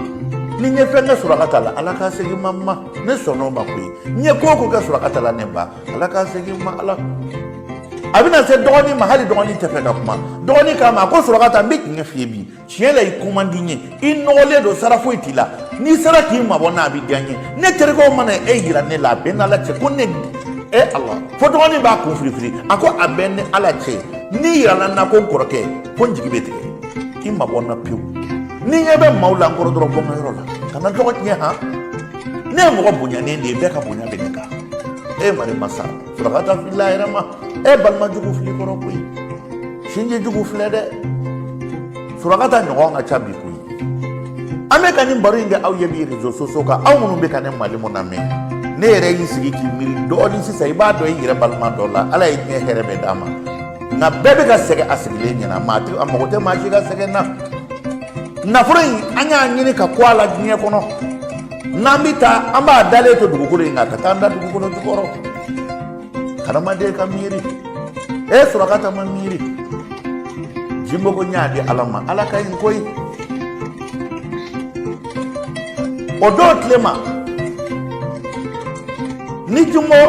A: ni n ye fɛn kɛ Surakata la Ala k'a segin ma ne sɔnn'o ma koyi n ye ko o ko kɛ Surakata la ne ba Ala k'a segin ma Ala a bɛna se dɔgɔnin ma hali dɔgɔnin tɛ fɛ ka kuma dɔgɔnin k'a ma a ko Surakata n bɛ tiɲɛ f'i ye bi tiɲɛ la i ko man di n ye i nɔgɔlen don sara foyi t'i la n'i sera k'i mabɔ n'a bɛ diya n ye ne terikɛw mana e yira ne la a bɛ n'Ala cɛ ko ne Ala fo dɔgɔnin b'a kun firifiri a ko a bɛ ni Ala cɛ n'i yirala n na ko n kɔrɔkɛ ko n jigi bɛ tigɛ i mabɔ n na pewu ni ɲɛ bɛ maaw la n kɔrɔ dɔrɔn bɔ n ka yɔrɔ la ka na dɔgɔ tiɲɛ ne ye mɔgɔ bonyanen de ye bɛɛ ka bonya bɛ ne kan mari masa Surakata filila a yɛrɛ ma balima jugu fili kɔrɔ koyi sinji jugu filɛ dɛ Surakata ɲɔgɔn ka ca bi koyi an bɛ ka nin baro in kɛ aw ye bi réseaux sociaux kan aw minnu bɛ ka ne malimu lamɛn ne yɛrɛ y'i sigi k'i miiri dɔɔnin sisan i b'a dɔn i yɛrɛ balima dɔ la Ala ye diɲɛ hɛrɛ bɛɛ d'a ma nka bɛɛ bɛ ka sɛgɛn a sigilen ɲɛna a mago tɛ maa si ka sɛgɛn na nafolo in an y'a ɲini ka kɔ a la diɲɛ kɔnɔ n'an bɛ taa an b'a dalen to dugukolo in kan ka taa an da dugukolo jukɔrɔ hadamaden ka miiri Surakata ma miiri Jimbo ko n y'a di Ala ma Ala ka ɲi koyi o don tile ma ni Jimbo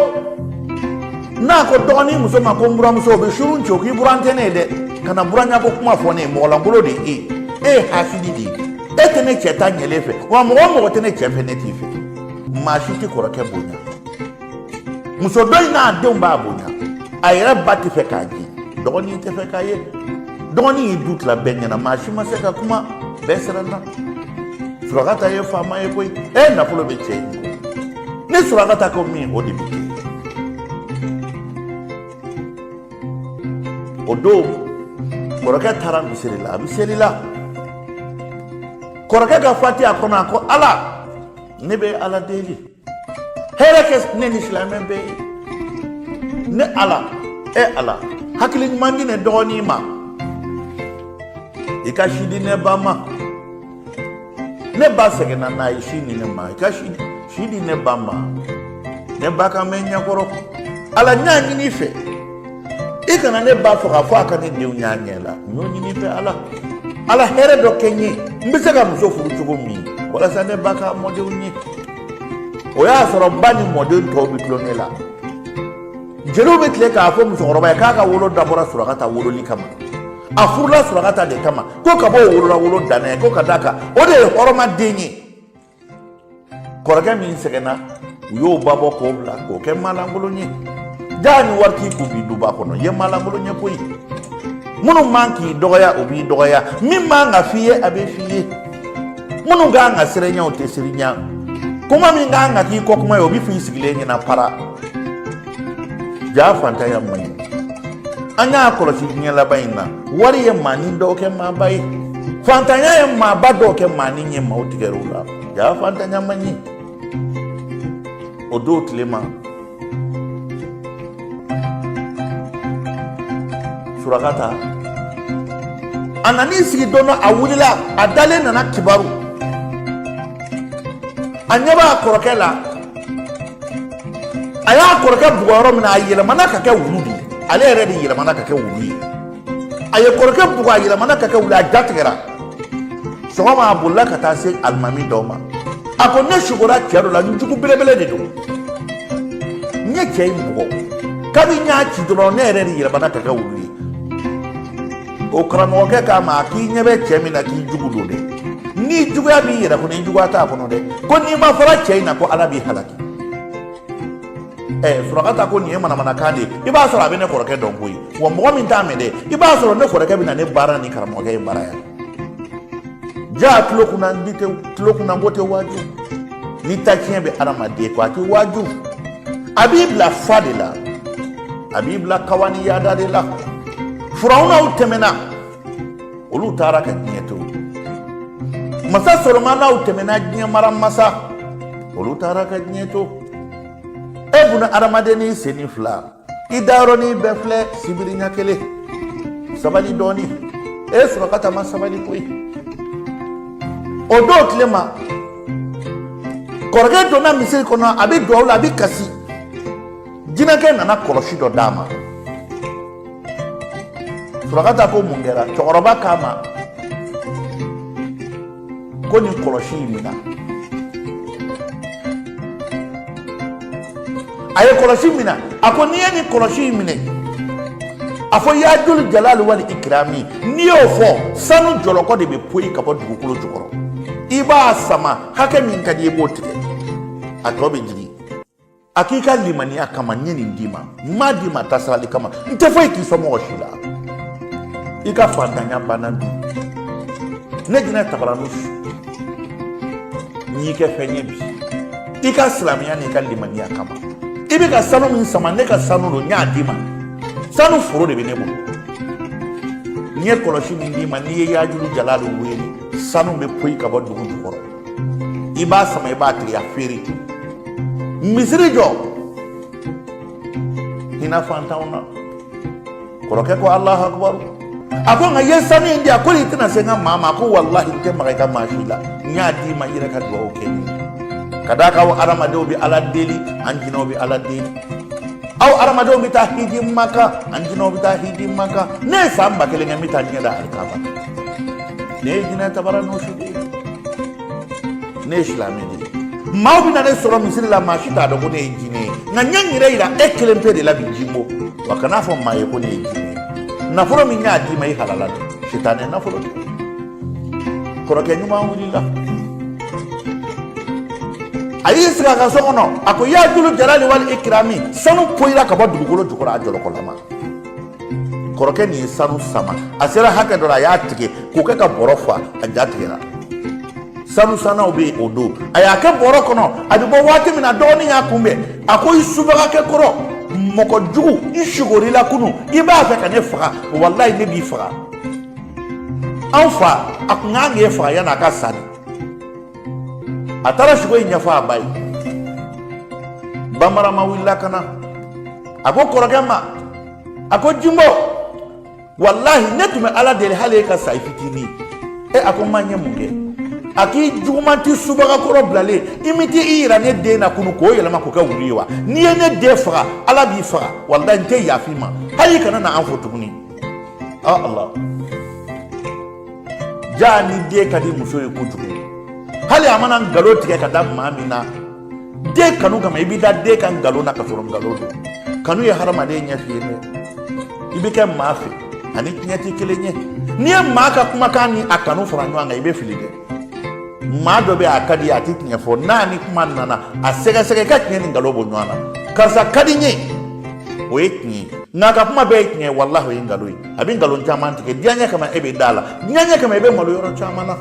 A: n'a ko dɔgɔnin muso ma ko n buramuso o bɛ surun cɛ o k'i buran tɛ ne ye dɛ ka na buranɲako kuma fɔ ne ye mɔgɔlankolon de ye e hasidi de ye e tɛ ne cɛ ta ɲɛlen fɛ wa mɔgɔ o mɔgɔ tɛ ne cɛ fɛ ne t'i fɛ maa si tɛ kɔrɔkɛ bonya muso dɔ in n'a denw b'a bonya a yɛrɛ ba tɛ fɛ k'a di dɔgɔnin tɛ fɛ k'a ye dɔgɔnin y'i du tila bɛɛ ɲɛna maa si ma se ka kuma bɛɛ siranna Surakata ye faama ye koyi nafolo bɛ cɛ in ko ni Surakata ko min o de bɛ kɛ o don kɔrɔkɛ taara misiri la a bɛ seli la kɔrɔkɛ ka fatiha kɔnɔ a ko Ala ne bɛ Ala deli hɛrɛ kɛ ne ni silamɛ bɛɛ ye ne Ala Ala hakili ɲuman di ne dɔgɔnin ma i ka si di ne ba ma ne ba sɛgɛnna n'a ye si di ne ma i ka si di ne ba ma ne ba ka mɛn ɲɛkɔrɔ Ala n y'a ɲini i fɛ i kana ne ba fɔ k'a fɔ a ka ne denw y'a ɲɛ la n y'o ɲini i fɛ Ala hɛrɛ dɔ kɛ n ye n bɛ se ka muso furu cogo min walasa ne ba ka mɔdenw ye o y'a sɔrɔ ba ni mɔden tɔw bɛ tulonkɛ la jeliw bɛ tile k'a fɔ musokɔrɔba ye k'a ka wolo dabɔra Surakata wololi kama a furula Surakata de kama ko ka bɔ o wolola wolo danna ye ko ka d'a kan o de ye hɔrɔmaden ye kɔrɔkɛ min sɛgɛnna u y'o ba bɔ k'o bila k'o kɛ maalankolon ye jaa ni wari t'i kun bi duba kɔnɔ ye maalankolon ye koyi minnu man k'i dɔgɔya o b'i dɔgɔya min man ka f'i ye a bɛ f'i ye minnu kan ka siran ɲɛ o tɛ siran ɲɛ kuma min kan ka k'i kɔ kuma ye o bɛ f'i sigilen ɲɛna para jaa fantanya man ɲi an y'a kɔlɔsi diɲɛ laban in na wari ye maa ni dɔw kɛ maaba ye fantanya ye maa ba dɔw kɛ maa ni ɲɛ maaw tigɛr'u la jaa fantanya man ɲi o don tilema Surakata a nan'i sigi don dɔ a wulila a dalen nana kibaru a ɲɛ b'a kɔrɔkɛ la a y'a kɔrɔkɛ bugɔ yɔrɔ min na a yɛlɛmana ka kɛ wulu de ale yɛrɛ de yɛlɛmana ka kɛ wulu ye a ye kɔrɔkɛ bugɔ a yɛlɛmana ka kɛ wulu a ja tigɛra sɔgɔma a bolila ka taa se alimami dɔw ma a ko ne sugora cɛ dɔ la n jugu belebele de don n ye cɛ in bugɔ kabi n y'a ci dɔrɔn ne yɛrɛ de yɛlɛmana ka kɛ wulu ye o karamɔgɔkɛ k'a ma k'i ɲɛ bɛ cɛ min na k'i jugu don dɛ ni juguya b'i yɛrɛ kɔnɔ i juguya t'a kɔnɔ dɛ ko n'i ma fara cɛ in na ko ala b'i halaki Surakata ko nin ye manamanakan de i b'a sɔrɔ a bɛ ne kɔrɔkɛ dɔn koyi wa mɔgɔ min t'a mɛn dɛ i b'a sɔrɔ ne kɔrɔkɛ bɛ na ne baara ni karamɔgɔkɛ in baara yan ja tulo kunnanko tɛ waaju ni ta tiɲɛ bɛ adamaden ko a tɛ waaju a b'i bila fa de la a b'i bila kawa ni yaada de la Firawunaw tɛmɛna olu taara ka diɲɛ to masa Solomanaw tɛmɛna diɲɛ mara masa olu taara ka diɲɛ to e buna adamaden ni seni fila i dayɔrɔnin bɛɛ filɛ sibiri ɲɛ kelen sabali dɔɔni Surakata ma sabali koyi o don tile ma kɔrɔkɛ donna misiri kɔnɔ a bɛ dugawu la a bɛ kasi jinɛkɛ nana kɔlɔsi dɔ d'a ma Surakata ko mun kɛra cɛkɔrɔba k'a ma ko nin kɔlɔsi in minɛ a ye kɔlɔsi minɛ a ko n'i ye nin kɔlɔsi in minɛ a fɔ ya jul jalali wal ikrami n'i y'o fɔ sanu jɔlɔkɔ de bɛ poyi ka bɔ dugukolo jukɔrɔ i b'a sama hakɛ min ka di i b'o tigɛ a tɔ bɛ jigin a k'i ka limaniya kama n ye nin d'i ma n m'a d'i ma tasarali kama n tɛ foyi k'i sɔn mɔgɔ si la i ka fantanya banna bi ne jinɛ tabaranu n y'i kɛ fɛn ye bi i ka silamɛya n'i ka limaniya kama i bɛ ka sanu min sama ne ka sanu don n y'a d'i ma sanu foro de bɛ ne bolo n ye kɔlɔsi min d'i ma n'i ye yajuru jalali wele sanu bɛ poyi ka bɔ dugu jukɔrɔ i b'a sama i b'a tigɛ a feere misiri jɔ hinɛ fantanw na kɔrɔkɛ ko Alahu Akbar a ko nka ye sanu in di a ko nin tɛna se n ka maa ma a ko walahi n tɛ maga i ka maa si la n y'a d'i ma i yɛrɛ ka dugawu kɛ n ye ka d'a kan aw adamadenw bɛ Ala deli an jinɛw bɛ Ala deli aw adamadenw bɛ taa hiji Maka an jinɛw bɛ taa hiji Maka ne ye san 1000 kɛ n bɛ taa ɲɛ da alikaba ne ye jinɛ tabaranu su de ye ne ye silamɛ de ye maaw bɛ na ne sɔrɔ misiri la maa si t'a dɔn ko ne ye jinɛ ye nka n ye n yɛrɛ yira e kelen pe de la bi jinbo wa kana fɔ maa ye ko ne ye jinɛ ye nafolo min y'a d'i ma i halala don sitanɛ nafolo don kɔrɔkɛ ɲuman wulila a y'i sigi a ka so kɔnɔ a ko ya julu jalali wal ikrami sanu poyira ka bɔ dugukolo jukɔrɔ a jɔlɔkɔlama kɔrɔkɛ nin ye sanu sama a sera hakɛ dɔ la a y'a tigɛ k'o kɛ ka bɔrɔ fa a ja tigɛra sanu sanaw bɛ o don a y'a kɛ bɔrɔ kɔnɔ a bɛ bɔ waati min na dɔgɔnin y'a kunbɛn a ko i subagakɛ kɔrɔ mɔgɔ jugu i sugorila kunu i b'a fɛ ka ne faga walayi ne b'i faga an fa a kun kan k'e faga yanni a ka sa de a taara sogo in ɲɛfɔ a ba ye bamarama wulila ka na a ko kɔrɔkɛ ma a ko Jimbo walahi ne tun bɛ Ala deli hali e ka sa i fitinin a ko n ma ɲɛ mun kɛ a k'i juguman ti subagakɔrɔ bilalen i mi t'i yira ne den na kunu k'o yɛlɛma k'o kɛ wulu ye wa n'i ye ne den faga Ala b'i faga walahi n tɛ yafa i ma hali kana na an fɔ tuguni Allah jaa ni den ka di muso ye kojugu hali a mana nkalon tigɛ ka da maa min na den kanu kama i b'i da den ka nkalon na ka sɔrɔ nkalon don kanu ye hadamaden ɲɛ f'i ye dɛ i bɛ kɛ maa fɛ ani tiɲɛ tɛ kelen ye n'i ye maa ka kumakan ni a kanu fara ɲɔgɔn kan i bɛ fili dɛ maa dɔ bɛ a ka di a tɛ tiɲɛ fɔ n'a ni kuma nana a sɛgɛsɛgɛ i ka tiɲɛ ni nkalon bɔ ɲɔgɔn na karisa ka di n ye o ye tiɲɛ ye nka a ka kuma bɛɛ ye tiɲɛ ye walahi o ye nkalon ye a bɛ nkalon caman tigɛ diɲɛ kama e bɛ da a la diɲɛ kama i bɛ malo yɔrɔ caman na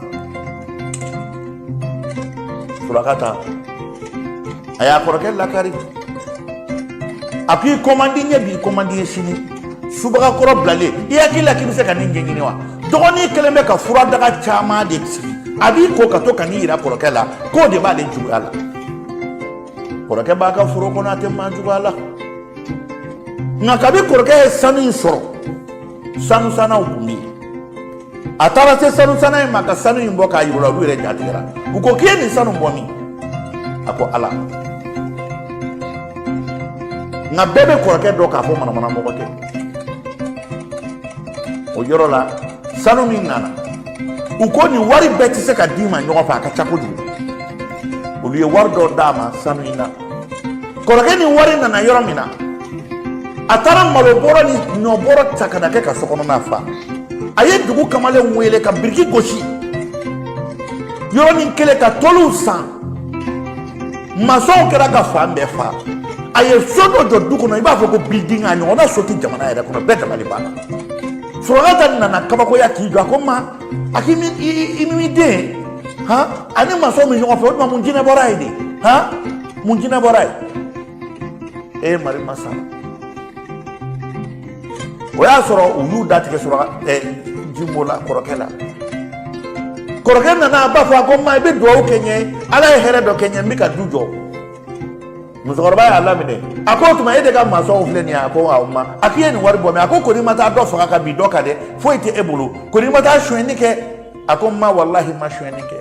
A: Surakata a y'a kɔrɔkɛ lakari a k'i komandi ɲɛ bi komandi ye sini subagakɔrɔ bilalen i hakili la k'i bɛ se ka nin ɲɛɲini wa dɔgɔnin kelen bɛ ka fura daga caman de sigi a b'i ko ka to ka n'i yira kɔrɔkɛ la k'o de b'ale juguya la kɔrɔkɛ b'a ka foro kɔnɔ a tɛ maa juguya la nka kabi kɔrɔkɛ ye sanu in sɔrɔ sanu sanaw kun bɛ yen a taara se sanu sana in ma ka sanu in bɔ k'a yir'u la olu yɛrɛ jatigɛra u ko k'i ye nin sanu bɔ min a ko ala nka bɛɛ bɛ kɔrɔkɛ dɔn k'a fɔ manamana mɔgɔ tɛ o yɔrɔ la sanu min nana u ko nin wari bɛɛ tɛ se ka d'i ma ɲɔgɔn fɛ a ka ca kojugu olu ye wari dɔ d'a ma sanu in na kɔrɔkɛ ni wari nana yɔrɔ min na a taara malo bɔrɔ ni ɲɔ bɔrɔ ta ka na kɛ ka sokɔnɔna fa a ye dugu kamalen wele ka biriki gosi yɔrɔnin kelen ka tɔliw san masɔnw kɛra ka fan bɛɛ fa a ye so dɔ jɔ du kɔnɔ i b'a fɔ ko building a ɲɔgɔnna so tɛ jamana yɛrɛ kɔnɔ bɛɛ dabali banna Sulakata nana kabakoya k'i jɔ a ko ma a k'i mi den han ani masɔn min ɲɔgɔn fɛ o tuma mun jinɛ bɔra ye de han mun jinɛ bɔra ye mari masa o y'a sɔrɔ u y'u datigɛ Jimbo la kɔrɔkɛ la kɔrɔkɛ nana a b'a fɔ a ko ma i bɛ dugawu kɛ n ye ala ye hɛrɛ dɔ kɛ n ye n bɛ ka du jɔ musokɔrɔba y'a laminɛ a ko o tuma e de ka masɔnw filɛ nin ye a ko awɔ ma a k'i ye nin wari bɔ mɛ a ko n'i ma taa dɔ faga ka bin dɔ kan dɛ foyi tɛ e bolo ko n'i ma taa sonyɛni kɛ a ko ma walahi ma sonyɛni kɛ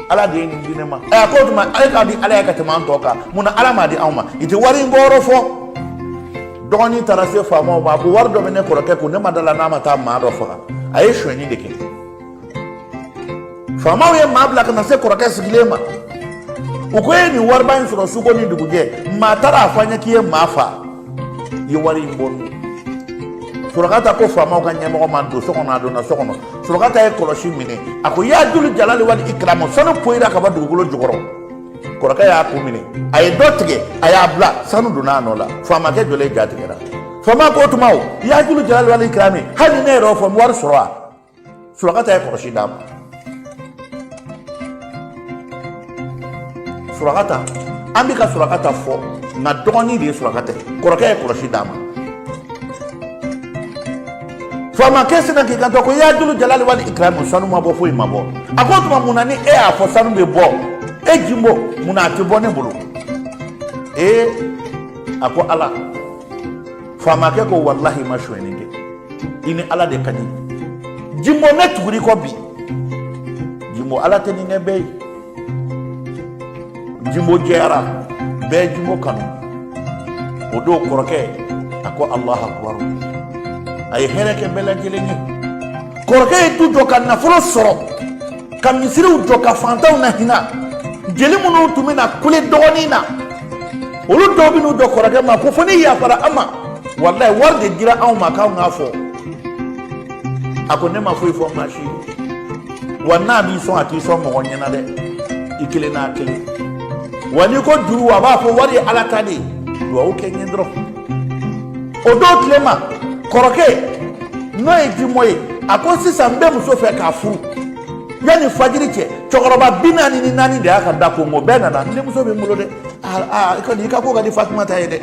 A: ala de ye nin di ne ma a ko o tuma ale k'a di ala ye ka tɛmɛ an tɔ kan mun na ala m'a di anw ma i tɛ wari in bɔyɔrɔ fɔ dɔgɔnin taara se faamaw ma a ko wari dɔ bɛ ne kɔrɔkɛ kun ne ma da la n'a ma taa maa dɔ faga a ye sonyɛni de kɛ faamaw ye maa bila ka na se kɔrɔkɛ sigilen ma u ko ye nin wariba in sɔrɔ suko ni dugujɛ maa taara a fɔ an ye k'i ye maa fa i ye wari in bɔ min Sulakata ko faamaw ka ɲɛmɔgɔ man don so kɔnɔ a donna so kɔnɔ Sulakata ye kɔlɔsi minɛ a ko ya juli jalali wali ikramu sanu poyira ka bɔ dugukolo jukɔrɔ kɔrɔkɛ y'a kun minɛ a ye dɔ tigɛ a y'a bila sanu donna a nɔ la faamakɛ jɔlen jatigɛra faama ko o tuma o ya juli jalali wali ikramu hali ne yɛrɛ y'o fɔ n wari sɔrɔ wa Sulakata ye kɔlɔsi d'a ma Sulakata an bɛ ka Sulakata fɔ nka dɔgɔnin de ye Sulakata ye kɔrɔkɛ ye kɔlɔsi d'a ma faamakɛ sinna k'i kanto ko ya julu jalali wali ikramu sanu ma bɔ foyi ma bɔ a ko o tuma mun na ni e y'a fɔ sanu bɛ bɔ e Jimbo mun na a tɛ bɔ ne bolo a ko ala faamakɛ ko walahi ma sonyɛni kɛ i ni ala de ka di Jimbo ne tuguri kɔ bi Jimbo ala tɛ ni ne bɛɛ ye Jimbo jɛra bɛɛ Jimbo kanu o don kɔrɔkɛ a ko Allahu akbar a ye hɛrɛ kɛ bɛɛ lajɛlen ye kɔrɔkɛ ye du jɔ ka nafolo sɔrɔ ka misiriw jɔ ka fantanw na hinɛ jeli minnu tun bɛ na kule dɔgɔnin na olu dɔw bɛ n'u jɔ kɔrɔkɛ ma ko fɔ ni yafara an ma walayi wari de dira anw ma k'anw k'a fɔ a ko ne ma foyi fɔ maa si wa n'a b'i sɔn a t'i sɔn mɔgɔ ɲɛna dɛ i kelen n'a kelen wa n'i ko juru a b'a fɔ wari ye ala ta de ye duwawu kɛ n ye dɔrɔn o don tile ma kɔrɔkɛ n'o ye Jimbo ye a ko sisan n bɛ muso fɛ k'a furu yanni fajiri cɛ cɛkɔrɔba 44 de y'a ka da ko bɛɛ nana ne muso bɛ n bolo dɛ i ka ko ka di Fatumata ye dɛ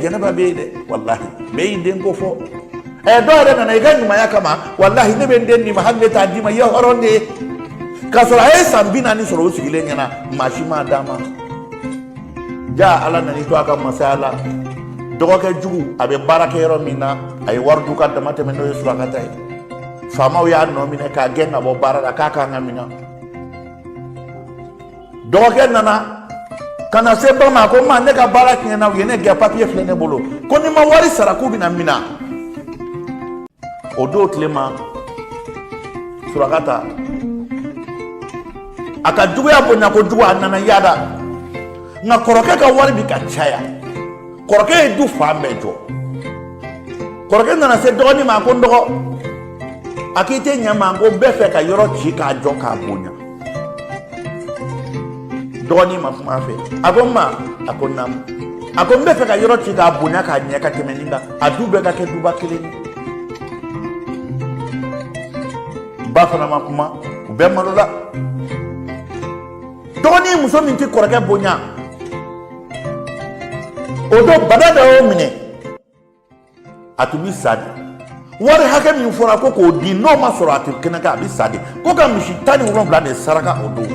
A: Jɛnɛba bɛ yen dɛ walahi bɛɛ y'i den ko fɔ dɔw yɛrɛ nana i ka ɲumanya kama walahi ne bɛ n den d'i ma hali ne t'a d'i ma i ye hɔrɔn de ye k'a sɔrɔ a ye san 40 sɔrɔ o sigilen ɲɛna maa si m'a d'a ma ja ala nan'i to a ka masaya la dɔgɔkɛ jugu a bɛ baara kɛ yɔrɔ min na a ye wari du ka dama tɛmɛ n'o ye Sulakata ye faamaw y'a nɔ minɛ k'a gɛn ka bɔ baara la k'a kan ka minɛ dɔgɔkɛ nana ka na se ba ma ko ma ne ka baara tiɲɛna u ye ne gɛn papiye filɛ ne bolo ko ni ma wari sara k'u bɛna minɛ o don tile ma Sulakata a ka juguya bonya kojugu a nana yaada nka kɔrɔkɛ ka wari bi ka caya kɔrɔkɛ ye du fan bɛɛ jɔ kɔrɔkɛ nana se dɔgɔnin ma ko n dɔgɔ a k'i tɛ ɲɛ ma ko n bɛ fɛ ka yɔrɔ ci k'a jɔ k'a bonya dɔgɔnin ma kuma a fɛ a ko n ma a ko naamu a ko n bɛ fɛ ka yɔrɔ ci k'a bonya k'a ɲɛ ka tɛmɛ nin kan a du bɛɛ ka kɛ duba kelen ye ba fana ma kuma u bɛɛ malola dɔgɔnin muso min tɛ kɔrɔkɛ bonya o don bana dɔ y'o minɛ a tun bɛ sa de wari hakɛ min fɔra ko k'o di n'o ma sɔrɔ a tɛ kɛnɛ kan a bɛ sa de ko ka misi 17 de saraka o don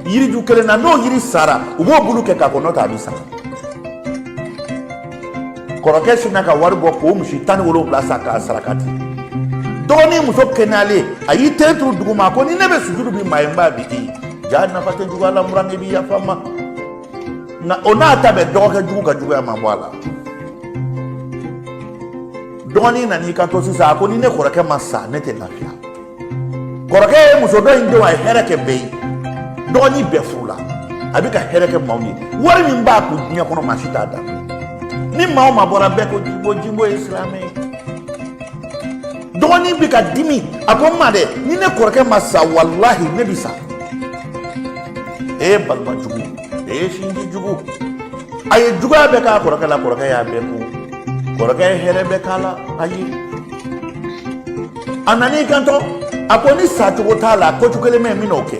A: yiriju kelen na n'o yiri sara u b'o bulu kɛ k'a kɔ n'o tɛ a bɛ sa kɔrɔkɛ sinna ka wari bɔ k'o misi 17 sa k'a saraka di dɔgɔnin muso kɛnɛyalen a y'i teri turu dugu ma ko ni ne bɛ sujudu bi maa ye n b'a bi i ja nafa tɛ juguya la mura ne b'i yafa n ma nka o n'a ta bɛɛ dɔgɔkɛ jugu ka juguya ma bɔ a la dɔgɔnin nan'i kan to sisan a ko ni ne kɔrɔkɛ ma sa ne tɛ lafiya kɔrɔkɛ ye muso dɔ in denw a ye hɛrɛ kɛ bɛɛ ye dɔgɔnin bɛɛ furula a bɛ ka hɛrɛ kɛ maaw ye wari min b'a kun diɲɛ kɔnɔ maa si t'a da ni maa o maa bɔra bɛɛ ko Jimbo ye silamɛ ye dɔgɔnin bɛ ka dimi a ko n ma dɛ ni ne kɔrɔkɛ ma sa walahi ne bɛ sa balima jugu sinji jugu a ye juguya bɛɛ k'a kɔrɔkɛ la kɔrɔkɛ y'a bɛɛ kun kɔrɔkɛ ye hɛrɛ bɛɛ k'a la ayi a nan'i kanto a ko ni sacogo t'a la kojugu kelen bɛ min n'o kɛ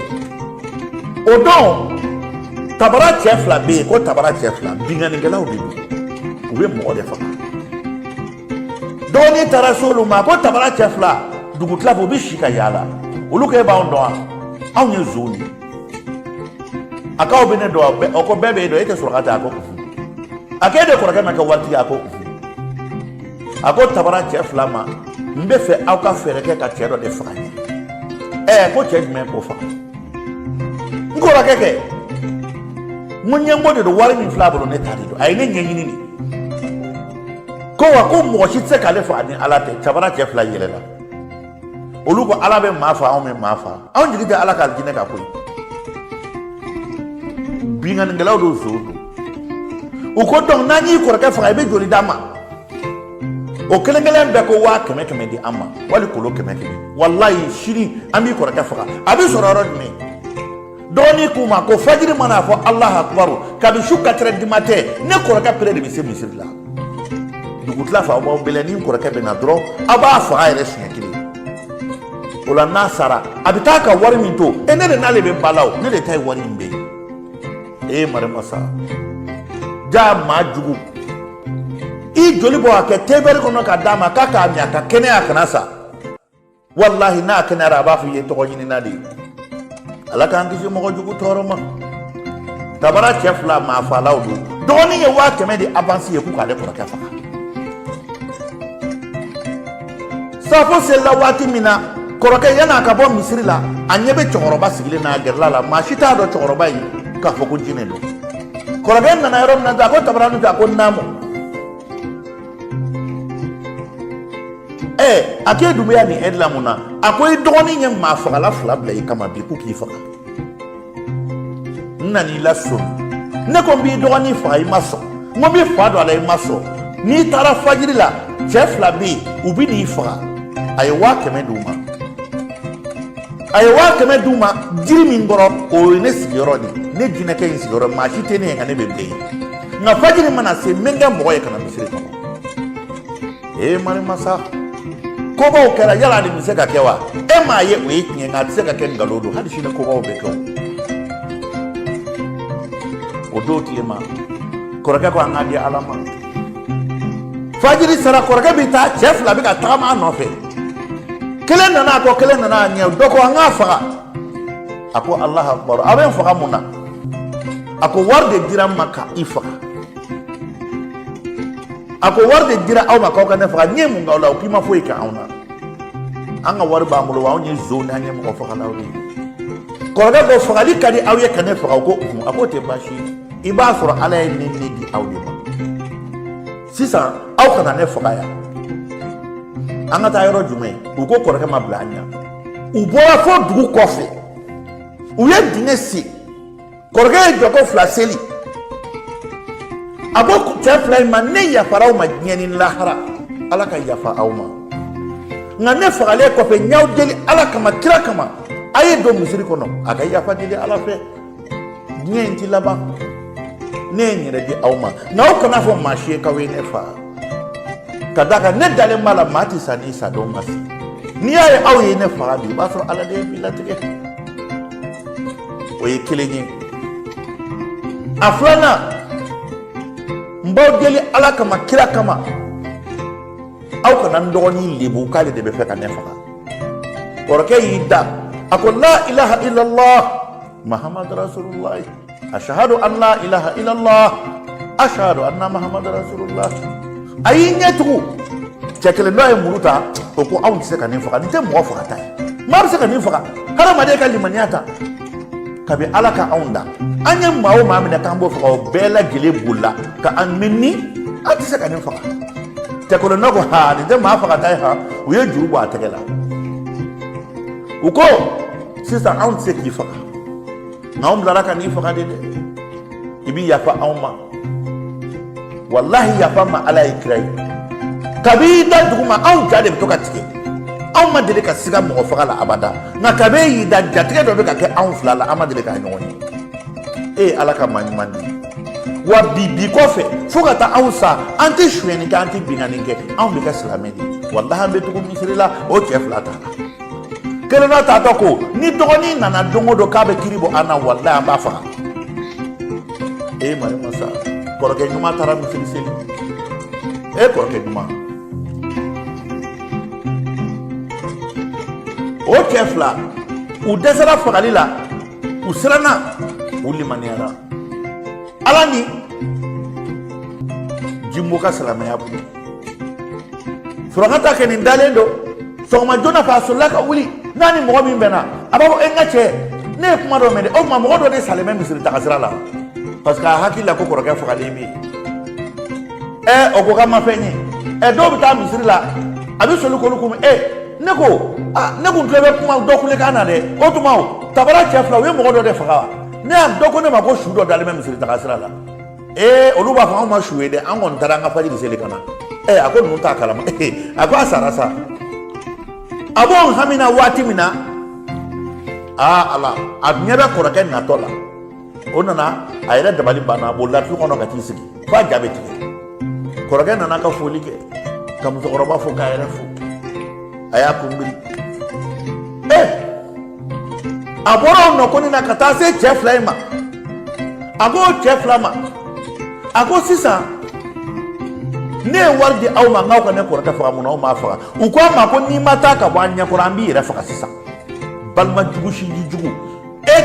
A: o don tabara cɛ 2 bɛ yen ko tabara cɛ 2 bingannikɛlaw de don u bɛ mɔgɔ de faga dɔgɔnin taara se olu ma ko tabara cɛ 2 dugutila fɛ u bɛ si ka yaala olu k'e b'anw dɔn wa anw ye nson ye a k'aw bɛ ne dɔn o ko bɛɛ b'e dɔn e tɛ sɔrɔ ka taa a ko a k'e de kɔrɔkɛ ma kɛ waritigi a ko tabara cɛ 2 ma n bɛ fɛ aw ka fɛɛrɛ kɛ ka cɛ dɔ de faga ko cɛ jumɛn k'o faga n kɔrɔkɛ kɛ n ko ɲɛmɔgɔ de don wari min filɛ a bolo ne ta de don a ye ne ɲɛɲini de ko wa ko mɔgɔ si tɛ se k'ale faga ni ala tɛ tabara cɛ 2 yɛlɛla olu ko ala bɛ maa faga anw bɛ maa faga anw jigi tɛ ala ka jinɛ ka koyi bingannikɛlaw don so don u ko donc n'an y'i kɔrɔkɛ faga i bɛ joli d'a ma o kelen kelen bɛɛ ko 100 di an ma wali kolo 100 walayi sini an b'i kɔrɔkɛ faga a bɛ sɔrɔ yɔrɔ jumɛn dɔgɔnin k'u ma ko fajiri mana fɔ Allahu Akbar kabi su 4 du matin ne kɔrɔkɛ pere de bɛ se misiri la dugutila fɛ aw b'aw bɛlɛn ni kɔrɔkɛ bɛ na dɔrɔn aw b'a faga yɛrɛ siɲɛ kelen o la n'a sara a bɛ taa ka wari min to ne de n'ale bɛ bala o ne de ta ye wari in bɛ ye marimasa ja maa jugu i joli bɔ a kɛ tebɛri kɔnɔ ka d'a ma k'a k'a min a ka kɛnɛya kana sa walahi n'a kɛnɛyara a b'a fɔ i ye tɔgɔ ɲinina de ye ala k'an kisi mɔgɔ jugu tɔɔrɔ ma tabara cɛ 2 maa falaw don dɔgɔnin ye 100 de avance ye k'u k'ale kɔrɔkɛ faga safo selila waati min na kɔrɔkɛ yan'a ka bɔ misiri la a ɲɛ bɛ cɛkɔrɔba sigilen n'a gɛrɛla la maa si t'a dɔn cɛkɔrɔba in k'a fɔ ko jinɛ don kɔrɔkɛ nana yɔrɔ min na a ko tabara nun a ko naamu a k'e duguya nin aide la mun na a ko i dɔgɔnin ye maa fagala 2 bila i kama bi ko k'i faga n nan'i lasɔmi ne ko n b'i dɔgɔnin faga i ma sɔn n ko n b'i fa don a la i ma sɔn n'i taara fajiri la cɛ 2 bɛ yen u bɛ n'i faga a ye 100 d'u ma a ye 100 d'u ma jiri min kɔrɔ o ye ne sigiyɔrɔ de ne jinɛkɛ in sigiyɔrɔ maa si tɛ ne ye nka ne bɛ bɛn yen nka fajiri mana se n bɛ n kɛ mɔgɔ ye ka na misiri kɔnɔ marimasa kobaw kɛra yala nin bɛ se ka kɛ wa e m'a ye o ye tiɲɛ nka a tɛ se ka kɛ nkalon don hali sini kobaw bɛ kɛ o don tile ma kɔrɔkɛ ko an k'a di ala ma fajiri sera kɔrɔkɛ bɛ taa cɛ 2 bɛ ka tagama a nɔfɛ kelen nana a ko kelen nana a ɲɛ dɔ ko an k'a faga a ko Allahu Akbar a bɛ n faga mun na a ko wari de dira n ma ka i faga a ko wari de dira aw ma k'aw ka ne faga n ye mun k'aw la o k'i ma foyi kɛ anw na an ka wari b'an bolo wa anw ye nson ni an ye mɔgɔ fagalaw de ye kɔrɔkɛ ko fagali ka di aw ye ka ne faga o ko a k'o tɛ baasi ye i b'a sɔrɔ ala ye ne di aw de ma sisan aw kana ne faga yan an ka taa yɔrɔ jumɛn u ko kɔrɔkɛ ma bila an ɲɛ u bɔra fo dugu kɔfɛ u ye dingɛ sen kɔrɔkɛ ye jɔko 2 seli a ko cɛ 2 in ma ne yafara aw ma diɲɛ ni lahara ala ka yafa aw ma nka ne fagalen kɔfɛ n y'aw deli ala kama kira kama a ye don misiri kɔnɔ a ka yafa deli ala fɛ diɲɛ in ti laban ne ye n yɛrɛ di aw ma nka aw kana fɔ maa si ye k'aw ye ne faga ka d'a kan ne dalen b'a la maa tɛ sa ni sa dɔn ka se n'i y'a ye aw ye ne faga bi i b'a sɔrɔ ala de ye bi latigɛ o ye kelen ye a 2nan n b'aw deli ala kama kira kama aw kana dɔgɔnin lebu k'ale de bɛ fɛ ka ne faga kɔrɔkɛ y'i da a ko la ilaha illallah muhammadu rasulullah ashhadu an la ilaha illallah ashhadu anna muhammadu rasulullah a y'i ɲɛ tugu cɛ kelen dɔ ye muru ta o ko anw tɛ se ka nin faga nin tɛ mɔgɔ faga ta ye maa bɛ se ka nin faga hadamaden ka limaniya ta kabi ala ka anw da an ye maa o maa minɛ k'an b'o faga o bɛɛ lajɛlen bolila ka an nɛni an tɛ se ka nin faga cɛ kelen dɔ ko haa nin tɛ maa faga ta ye ha u ye juru bɔ a tɛgɛ la u ko sisan anw tɛ se k'i faga nka anw bilara ka nin faga de dɛ i b'i yafa anw ma walahi yafa ma ala ye kira ye kabi da dugu ma anw ja de bɛ to ka tigɛ anw ma deli ka siga mɔgɔ faga la abada nka kabi y'i da jatigɛ dɔ bɛ ka kɛ anw fila la an ma deli k'a ɲɔgɔn ye ala ka maa ɲuman di wa bi kɔfɛ fo ka taa anw sa an tɛ suyɛnni kɛ an tɛ binkanni kɛ anw bɛ kɛ silamɛ de walahi an bɛ tugu misiri la o cɛ fila t'a la kelen dɔ taatɔ ko ni dɔgɔnin nana don o don k'a bɛ kiri bɔ an na walahi an b'a faga mari masa kɔrɔkɛ ɲuman taara misiri seli kɔrɔkɛ ɲuman o cɛ fila u dɛsɛra fagali la u siranna u limaniyara ala ni jimbo ka silamɛya bolo surakata kɛ nin dalen don sɔgɔma joona fɛ a solila ka wuli n'a ni mɔgɔ min bɛnna a b'a fɔ n ka cɛ ne ye kuma dɔ mɛn dɛ o tuma mɔgɔ dɔ de salen bɛ misiri taga sira la parce que a hakili la ko kɔrɔkɛ fagalen bɛ yen o ko k'a ma fɛn ye dɔw bɛ taa misiri la a bɛ soli k'olu kun ne ko ne kun tulo bɛ kuma dɔ kulekan na dɛ o tuma tabara cɛ fila u ye mɔgɔ dɔ de faga wa ne y'a dɔ ko ne ma ko su dɔ dalen bɛ misiri taga sira la olu b'a fɔ anw ma su ye dɛ an kɔni taara an ka fajiri seli ka na a ko ninnu t'a kalama a ko a sara sa a b'o hamina waati min na ala a ɲɛ bɛ kɔrɔkɛ natɔ la o nana a yɛrɛ dabali banna a bolila tu kɔnɔ ka t'i sigi f'a ja bɛ tigɛ kɔrɔkɛ nana ka foli kɛ ka musokɔrɔba fo k'a yɛrɛ fo a y'a kunbiri a bɔra o nɔkɔni na ka taa se cɛ fila in ma a ko cɛ fila ma a ko sisan ne ye wari di aw ma n'aw ka ne kɔrɔkɛ faga mun na aw m'a faga u ko a ma ko n'i ma taa ka bɔ an ɲɛkɔrɔ an b'i yɛrɛ faga sisan balima jugu sinji jugu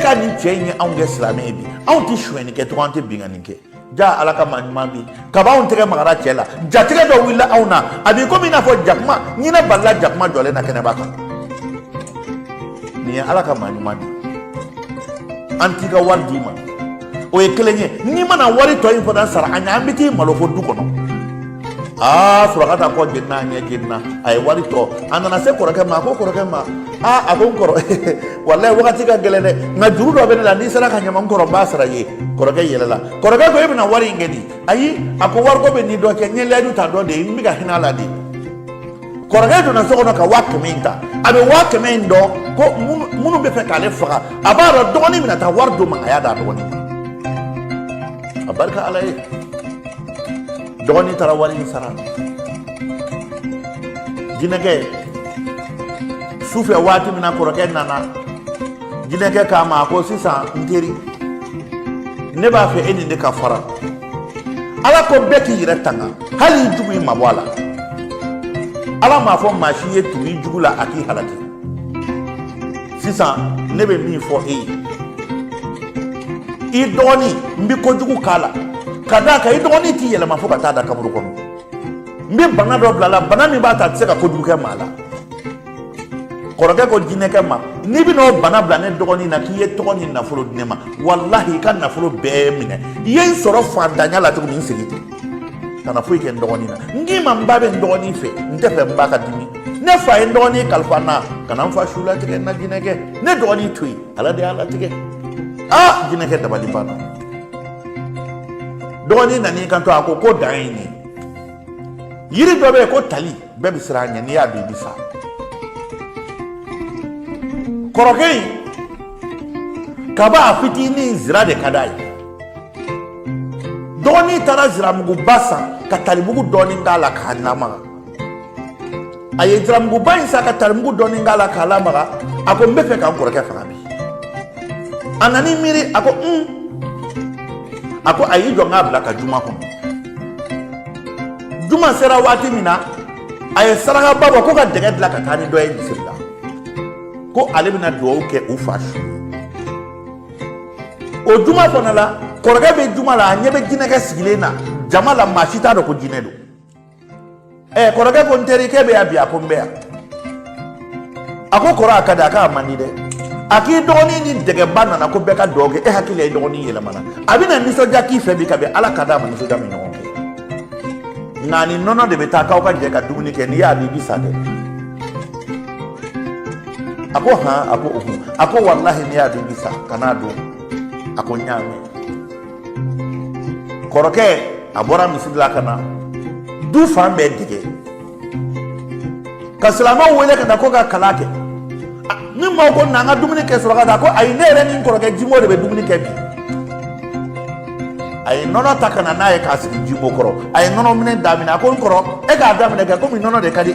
A: ka nin cɛ in ye anw kɛ silamɛ ye bi anw tɛ suyɛnni kɛ tugun an tɛ binkanni kɛ ja ala ka maa ɲuman bi kaba anw tɛgɛ magara cɛ la jatigɛ dɔ wulila anw na a b'i komi i n'a fɔ jakuma ɲinɛ balila jakuma jɔlen na kɛnɛba kan nin ye ala ka maa ɲuman di an t'i ka wari d'i ma o ye kelen ye n'i mana wari tɔ in fana sara a ɲɛ an bɛ t'i malo fo du kɔnɔ surakata ko jenna ɲɛ jenna a ye wari tɔ a nana se kɔrɔkɛ ma a ko kɔrɔkɛ ma a ko n kɔrɔ walayi wagati ka gɛlɛn dɛ nka juru dɔ bɛ ne la n'i sera ka ɲama n kɔrɔ n b'a sara ye kɔrɔkɛ yɛlɛla kɔrɔkɛ ko e bɛna wari in kɛ di ayi a ko wariko bɛ nin dɔ kɛ n ye layidu ta dɔ de ye n bɛ ka hinɛ a la de kɔrɔkɛ donna so kɔnɔ ka 500 in ta a bɛ 500 in dɔn ko minnu bɛ fɛ k'ale faga a b'a dɔn dɔgɔnin bɛna taa wari d'o ma a y'a d'a dɔgɔnin ma a barika ala ye dɔgɔnin taara wari in sara jinɛkɛ sufɛ waati min na kɔrɔkɛ nana jinɛkɛ k'a ma a ko sisan n teri ne b'a fɛ e ni ne ka fara ala ko bɛɛ k'i yɛrɛ tanga hali i jugu i mabɔ a la ala m'a fɔ maa si ye tugu i jugu la a k'i halaki sisan ne bɛ min fɔ e ye i dɔgɔnin n bɛ kojugu k'a la ka d'a kan i dɔgɔnin t'i yɛlɛma fo ka taa da kaburu kɔnɔ n bɛ bana dɔ bila la bana min b'a ta a tɛ se ka kojugu kɛ maa la kɔrɔkɛ ko jinɛkɛ ma n'i bɛ n'o bana bila ne dɔgɔnin na k'i ye tɔgɔ ni nafolo di ne ma walahi i ka nafolo bɛɛ minɛ i ye n sɔrɔ fantanya la cogo min n segin ten kana foyi kɛ n dɔgɔnin na n k'i ma n ba bɛ n dɔgɔnin fɛ n tɛ fɛ n ba ka dimi ne fa ye n dɔgɔnin kalifa n na kana n fa su latigɛ n na jinɛkɛ ne dɔgɔnin to yen ala de y'a latigɛ jinɛkɛ dabali banna dɔgɔnin nan'i kan to a ko dan ye nin yiri dɔ bɛ yen ko tali bɛɛ bɛ siran a ɲɛ n'i y'a dun i bɛ sa kɔrɔkɛ in kaba a fitinin zira de ka d'a ye dɔgɔnin taara ziramuguba san ka talimugu dɔɔnin k'a la k'a lamaga a ye ziramuguba in san ka talimugu dɔɔnin k'a la k'a lamaga a ko n bɛ fɛ ka n kɔrɔkɛ faga bi a nani miiri a ko a ko a y'i jɔ n k'a bila ka juma kɔnɔ juma sera waati min na ay saraka baba ko ka dege la ka tani do en sirla ko ale bina do ke u fashu o juma fana la koroga be juma la nyebe jine ka sigilena jamala mashita do ko jine do koroga ko nteri ke be abia ko mbe ako kora akada ka mani de aki doni ni dege banana ko be ka doge hakile doni yele mana abina niso jaki fe bi ka be ala kada ma niso jami no nani nono de beta ka je ka dumuni ke ni ya bibi sade ako wallahi ni ya bibi sa kanado ako nyame koroke abora misidla kana du fambe dige kaslama wele kana ko ka kalake ni mo ko nanga dumuni ke soroka da ko ay nere ni koroke jimo de be dumuni ke bi ay nono takana na e kasi jimo koro ay nono mine damina ko koro e ga damina ga ko mi nono de kadi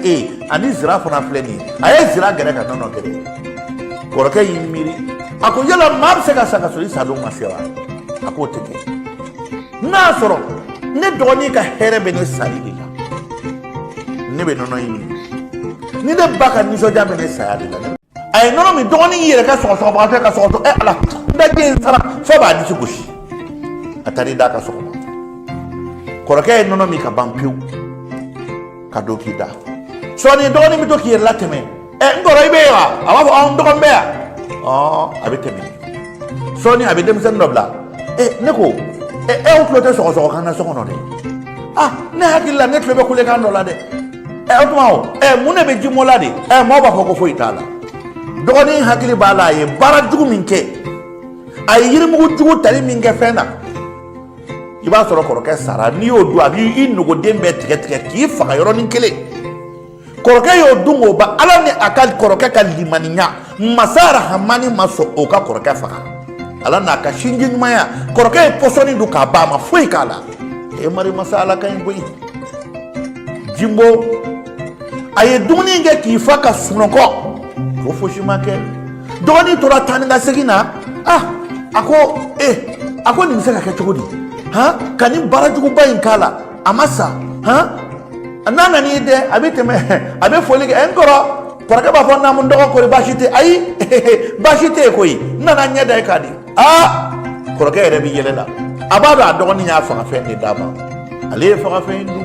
A: ani zira fona fleni ay zira gere ka nono gere koro ke yimiri ako yela mab se ka saka so isa do masewa ako teke na soro ne doni ka herebe ne salidi la ne be nono yimi ni de baka ni so jabe ne sayadi la ay nono mi doni yere ka so ba ka so ala da je sara so ba di gushi atari da ka sokoma koroke nono mi ka bampiu ka doki da so ni doni mi doki la teme ngoro ibe wa awa on do kombe abiteme so ni abidem sen nobla ne ko on flotte so kana so kono de ne hakilla ne tlobe kule kan do la de otmawo mune be jimola de mo ba ko fo itala doni hakili bala ye bara jugu minke ay yirmu jugu tali minke fena iba soro koroke sara ni o do abi inugo dembe tike ki faga yoro ni kele koroke yo dungo ba ala ni akal koroke ka limaninya masara hamani maso o ka koroke faga ala na ka shinjin maya koroke posoni du ka ba ma foi kala mari masala kan boy jimbo ay duni nge ki faka sunoko fo foshimake doni tora tanga segina ako ni misaka ke chogodi kani barajugu bayin kala amasa anana ni de abiteme abe folige enkoro poraka ba fonna mun dogo ko bashite ay bashite koyi nana nyada e kadi poraka ere bi yelela abado adogo ni nya fa fe ni dama ale fa fe ndu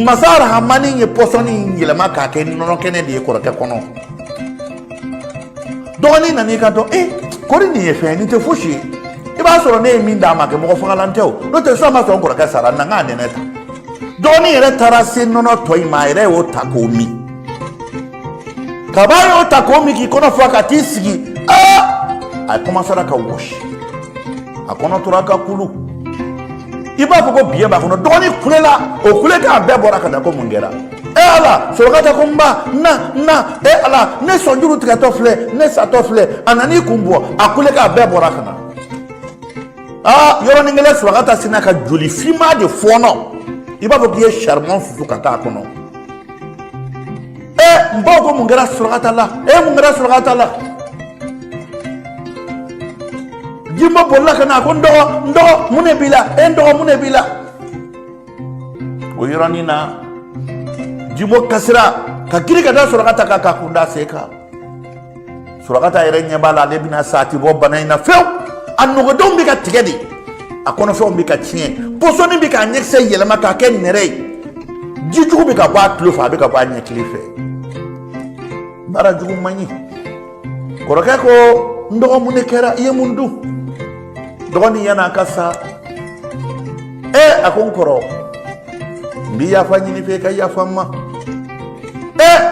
A: masara hamani ni posoni ngile maka ke ni nono kene de ko rake kono doni nani ka to kori ni fe ni te fushi iba soro ne mi ndama ke mo fangalanteo no te sama so ngora ka sara nanga ne neta doni ere tarase nono toy ma ere o takomi kabayo takomi ki kono faka tisigi a commencer ka wash a kono turaka kulu iba ko biye ba kono doni kulela o kulega be bora ka da ko mungera ala so ka ta kumba na ala ne sonjuru tika tofle ne sa tofle anani kumbo akulega be bora kana yoro ningele swagata sinaka joli fima de fono iba ko biye charmant fufu kata kono mboko mungera swagata la mungera swagata la jimbo bolla kana ko ndo munebila ndo munebila o yoro nina jimbo kasira ka kiri kada swagata ka kunda seka swagata yerenya bala de bina sati bo banaina few annugo dom bi ka tigedi akono fo bi ka tien posoni bi ka nyekse yelema ka ken nere jijugu bi ka ba tlo fa bi ka ba nyekli fe bara jugu manyi koroke ko ndo mu ne kera ye mundu dogoni yana kasa akon koro bi ya fanyi ni fe ka ya famma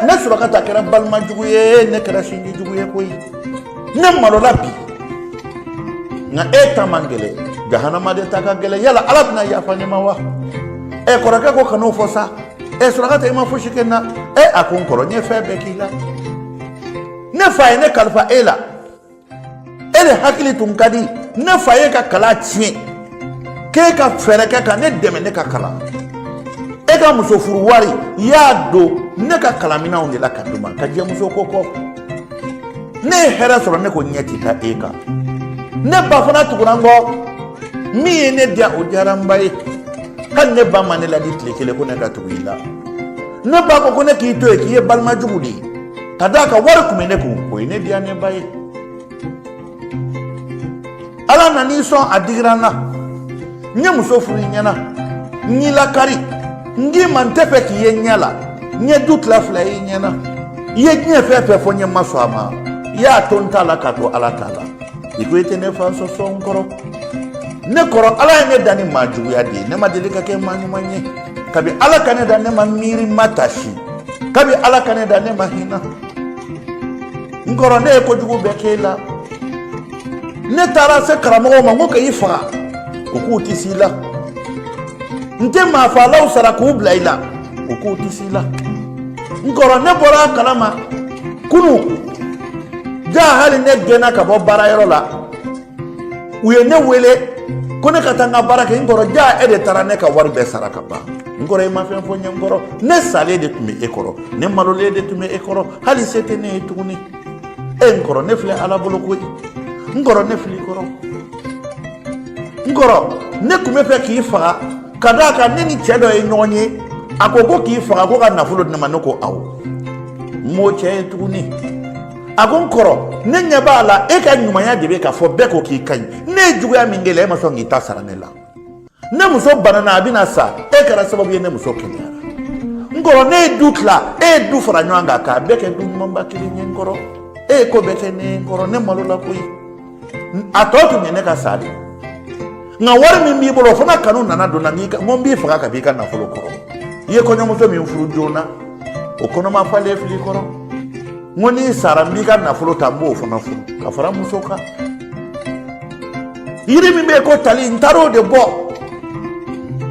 A: ne sura ka takera balma jugu ye ne kera shingi jugu ye koyi ne malola bi na mangele jahannama de takagele yala alabna ya fanyama wa koraka ko kanu fosa suraka ima fushikena akon koro nye fe bekila ne faye ne kalfa ela ele hakili tunkadi ne faye ka kala tie ke ka fere ka ne deme ne ka kala ka muso furu wari ya do ne ka kala mina on la kaduma ka je muso koko ne hera soro ne ko nyeti ka eka ne ba fana tukurango mi ne dia o jarambaye kan ne ba manela di tlekele ko ne ka tukuila ne ba ko ne k'i to ye k'i ye balima jugu de ye ka d'a kan wari kun bɛ ne kun o ye ne diya ne ba ye ala nan'i sɔn a digira n na n ye muso furu i ɲɛna n y'i lakari n k'i ma n tɛ fɛ k'i ye ɲɛ la n ye du tila fila ye i ɲɛna i ye diɲɛ fɛn fɛn fɔ n ye ma sɔn a ma i y'a to n t'a la k'a to ala t'a la i ko i tɛ ne fa sɔsɔ n kɔrɔ ne kɔrɔ ala ye ne da ni maa juguya de ye ne ma deli ka kɛ maa ɲuman ye kabi ala ka ne da ne ma miiri ma tasi kabi ala ka ne da ne ma hinɛ n kɔrɔ ne ye kojugu bɛɛ k'e la ne taara se karamɔgɔw ma n ko k'i faga o k'u tɛ s'i la n tɛ maa faalaw sara k'u bila i la o k'u tɛ s'i la n kɔrɔ ne bɔra a kalama kunu jaa hali ne gɛnna ka bɔ baarayɔrɔ la u ye ne wele ko ne ka taa n ka baara kɛ n kɔrɔ jaa e de taara ne ka wari bɛɛ sara ka ban n kɔrɔ e ma fɛn fɔ n ye n kɔrɔ ne salen de tun bɛ e kɔrɔ ne malolen de tun bɛ e kɔrɔ hali se tɛ ne ye tuguni n kɔrɔ ne filɛ ala bolo koyi n kɔrɔ ne filɛ i kɔrɔ n kɔrɔ ne tun bɛ fɛ k'i faga ka d'a kan ne ni cɛ dɔ ye ɲɔgɔn ye a ko k'i faga ko ka nafolo di ne ma ne ko awɔ n m'o cɛ ye tuguni a ko n kɔrɔ ne ɲɛ b'a la e ka ɲumanya de bɛ k'a fɔ bɛɛ ko k'i ka ɲi ne ye juguya min kɛ la e ma sɔn k'i ta sara ne la ne muso banana a bɛna sa e kɛra sababu ye ne muso kɛnɛyara n kɔrɔ ne ye du tila e ye du fara ɲɔgɔn kan k'a bɛɛ kɛ du ɲumanba kelen ye n kɔrɔ e ye ko bɛɛ kɛ ne ye n kɔrɔ ne malo la koyi a tɔ tun ye ne ka sa de nka wari min b'i bolo o fana kanu nana don na n ko n b'i faga ka b'i ka nafolo kɔrɔ i ye kɔɲɔmuso min furu joona o kɔnɔma falen fili kɔrɔ n ko n'i sara n b'i ka nafolo ta n b'o fana furu ka fara muso kan yiri min bɛ ko tali n taara o de bɔ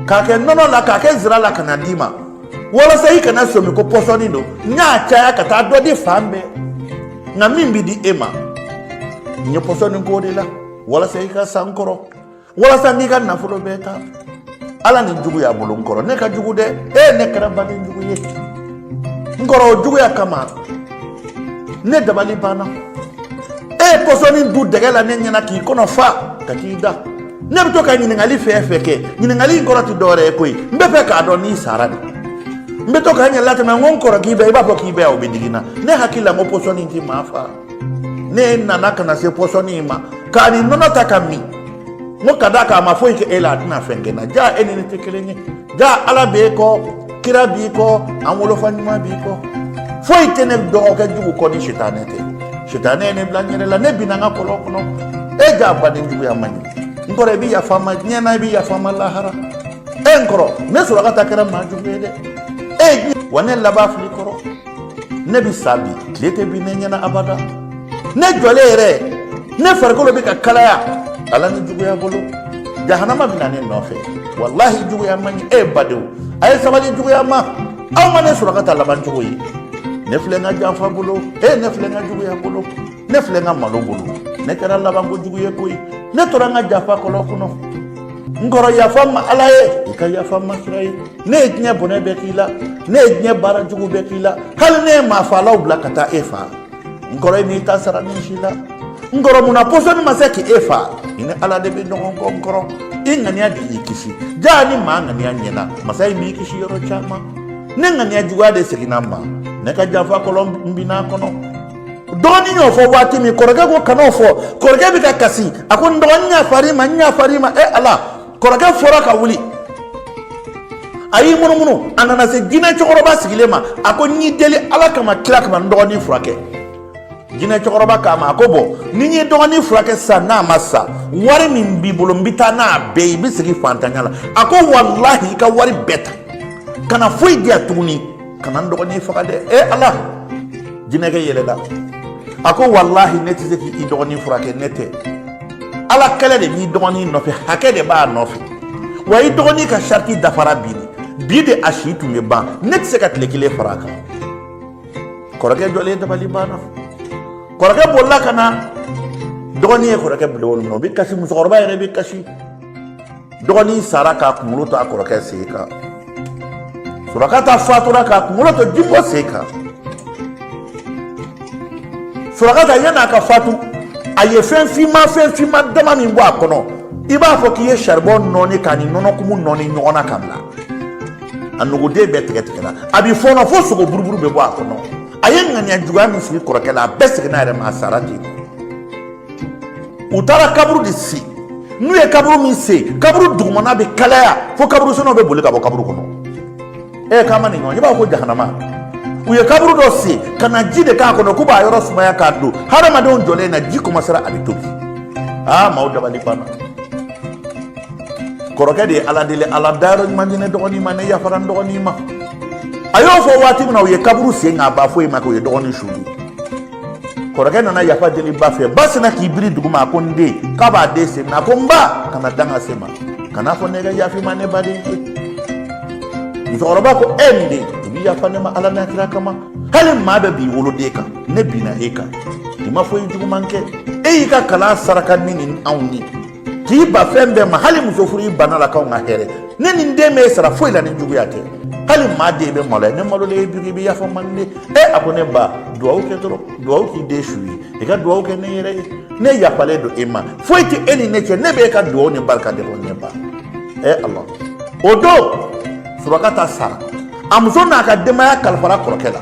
A: k'a kɛ nɔnɔ la k'a kɛ zira la ka na d'i ma walasa i kana somi ko pɔsɔni don n y'a caya ka taa dɔ di fan bɛɛ nka min bɛ di e ma n ye pɔsɔni k'o de la walasa i ka san kɔrɔ walasa n'i ka nafolo bɛɛ ta ala ni jugu y'a bolo n kɔrɔ ne ka jugu dɛ e ne kɛra baden jugu ye n kɔrɔ o juguya kama ne dabali banna e ye pɔsɔni du dɛgɛ la ne ɲɛna k'i kɔnɔ fa ka t'i da ne bɛ to ka ɲininkali fɛn fɛn kɛ ɲininkali in kɔrɔ tɛ dɔwɛrɛ ye koyi n bɛ fɛ k'a dɔn n'i sara de n bɛ to ka ɲɛ latɛmɛ n ko n kɔrɔ k'i bɛ i b'a fɔ k'i bɛ o bɛ digi n na ne hakili la n ko pɔsɔni tɛ maa fa ne nana ka na se pɔsɔni in ma k'a ni nɔnɔ ta ka min n ko ka d'a kan a ma foyi kɛ e la a tɛna fɛn kɛ n na jaa e ni ne tɛ kelen ye jaa ala b'e kɔ kira b'i kɔ an wolofa ɲuman b'i kɔ foyi tɛ ne dɔgɔkɛ jugu kɔ ni sitanɛ tɛ sitanɛ ye ne bila n yɛrɛ la ne binna n ka kɔlɔn kɔnɔ e jaa baden juguya man ɲi n kɔrɔ i bɛ yafa n ma diɲɛ na i bɛ yafa n ma lahara e n kɔrɔ ne Sulakata kɛra maa jugu ye dɛ e wa ne laban fili kɔrɔ ne bɛ sa bi tile tɛ bin ne ɲɛna abada ne jɔlen yɛrɛ ne farikolo bɛ ka kalaya ala ni juguya bolo jahanama bɛ na ne nɔfɛ walahi juguya man ɲi e badenw a ye sabali juguya ma aw ma ne Sulakata laban cogo ye ne filɛ n ka janfa bolo e ne filɛ n ka juguya bolo ne filɛ n ka malo bolo ne kɛra laban ko jugu ye koyi ne tora n ka janfa kɔlɔn kɔnɔ n kɔrɔ yafa ma ala ye i ka yafa ma kira ye ne ye diɲɛ bɔnɛ bɛɛ k'i la ne ye diɲɛ baara jugu bɛɛ k'i la hali ne ye maa faalaw bila ka taa e fa n kɔrɔ i m'i ta sara ni si la n kɔrɔ munna pɔsɔni ma se k'e fa i ni ala de bɛ ɲɔgɔn kɔ n kɔrɔ i ŋaniya de y'i kisi jaa ni maa ŋaniya ɲɛna masa in b'i kisi yɔrɔ caman ne ŋaniya juguya de seginna n ma ne ka janfa kɔlɔn n binna a kɔnɔ dɔgɔnin y'o fɔ waati min kɔrɔkɛ ko kan'o fɔ kɔrɔkɛ bɛ ka kasi a ko n dɔgɔnin y'a far'i ma n y'a far'i ma e ala kɔrɔkɛ fɔra ka wuli a y'i munumunu a nana se jinɛ cɛkɔrɔba sigilen ma a ko n y'i deli ala kama kira kama n dɔgɔnin furakɛ jinɛ cɛkɔrɔba k'a ma a ko bɔn ni n ye dɔgɔnin furakɛ sisan n'a ma sa wari min b'i bolo n bɛ taa n'a bɛɛ ye i bɛ segin fantanya la a ko walahi i ka wari bɛɛ ta kana foyi di yan tuguni kana n dɔgɔnin faga dɛ e ala jinɛkɛ yɛlɛla a ko walahi ne tɛ se k'i dɔgɔnin furakɛ ne tɛ ala kɛlɛ de b'i dɔgɔnin nɔfɛ hakɛ de b'a nɔfɛ wa i dɔgɔnin ka sariti dafara bi de a si tun bɛ ban ne tɛ se ka tile kelen fara a kan kɔrɔkɛ jɔlen dabali banna kɔrɔkɛ bolila ka na dɔgɔnin ye kɔrɔkɛ bila o minɛ o bɛ kasi musokɔrɔba yɛrɛ bɛ kasi dɔgɔnin sara k'a kunkolo to a kɔrɔkɛ sen kan Sulakata fatura k'a kunkolo to jibɔ sen kan Sulakata yan'a ka fatu a ye fɛn finman dama min bɔ a kɔnɔ i b'a fɔ k'i ye saribɔn nɔɔni k'a ni nɔnɔkumu nɔɔni ɲɔgɔn na ka bila a nugude bɛɛ tigɛ tigɛra a bi fɔnɔ fo sogo buruburu bɛ bɔ a kɔnɔ a ye ŋaniya juguya min sigi kɔrɔkɛ la a bɛɛ seginna a yɛrɛ ma a sara ten u taara kaburu de se n'u ye kaburu min se kaburu dugumana bɛ kalaya fo kaburu sɔnnaw bɛ boli ka bɔ kaburu kɔnɔ k'an ma nin ɲɔgɔn ye i b'a fɔ ko jahanama u ye kaburu dɔ se ka na ji de k'a kɔnɔ k'u b'a yɔrɔ sumaya k'a don hadamadenw jɔlen na ji commencera a bɛ tobi maaw dabali banna kɔrɔkɛ de ye ala deli ala dayɔrɔ ɲuman di ne dɔgɔnin ma ne yafara n dɔgɔnin ma a y'o fɔ waati min na u ye kaburu sen k'a ba foyi ma k'o ye dɔgɔnin suuli kɔrɔkɛ nana yafa deli ba fɛ ba sina k'i biri duguma a ko n den k'a b'a den sen na a ko n ba kana danga se ma kana fɔ ne ka yafi ma ne baden ye musokɔrɔba ko n den i b'i yafa ne ma ala n'a kira kama hali maa bɛ b'i woloden kan ne binna e kan i ma fɔ i juguman kɛ e y'i ka kalan saraka ni nin anw ye k'i ba fɛn bɛɛ ma hali muso furu i banna la k'anw ka hɛrɛ ne nin den bɛ sara foyi la ni juguya tɛ hali maa den bɛ malo ne malolen ye bi i bɛ yafa man ne a ko ne ba duwawu kɛ dɔrɔn duwawu k'i den su ye i ka duwawu kɛ ne yɛrɛ ye ne yafalen don e ma foyi tɛ e ni ne cɛ ne bɛ e ka duwawu ni barika de fɔ ne ba ala o don Surakata sara a muso n'a ka denbaya kalifara kɔrɔkɛ la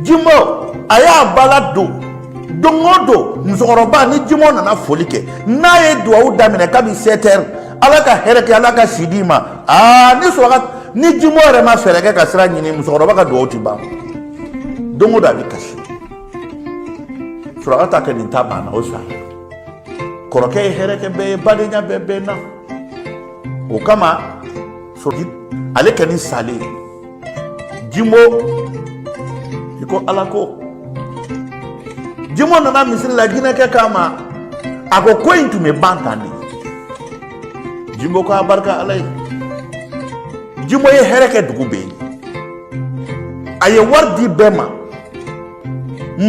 A: Jimbo a y'a bala don don o don musokɔrɔba ni Jimbo nana foli kɛ n'a ye duwawu daminɛ kabini 7 heures ala ka hɛrɛ kɛ ala ka si di ma ni Surakata ni Jimbo yɛrɛ ma fɛɛrɛ kɛ ka sira ɲini musokɔrɔba ka duwawu ti ban don o don a bɛ kasi Surakata kɛ nin ta banna o sa kɔrɔkɛ ye hɛrɛ kɛ bɛɛ ye badenya bɛɛ na o kama ale kɛ ni sale Jimbo i ko ala ko Jimbo nana misiri la jinɛkɛ k'a ma a ko in tun bɛ ban tan de Jimbo ko a barika ala ye Jimbo ye hɛrɛ kɛ dugu bɛɛ ye a ye wari di bɛɛ ma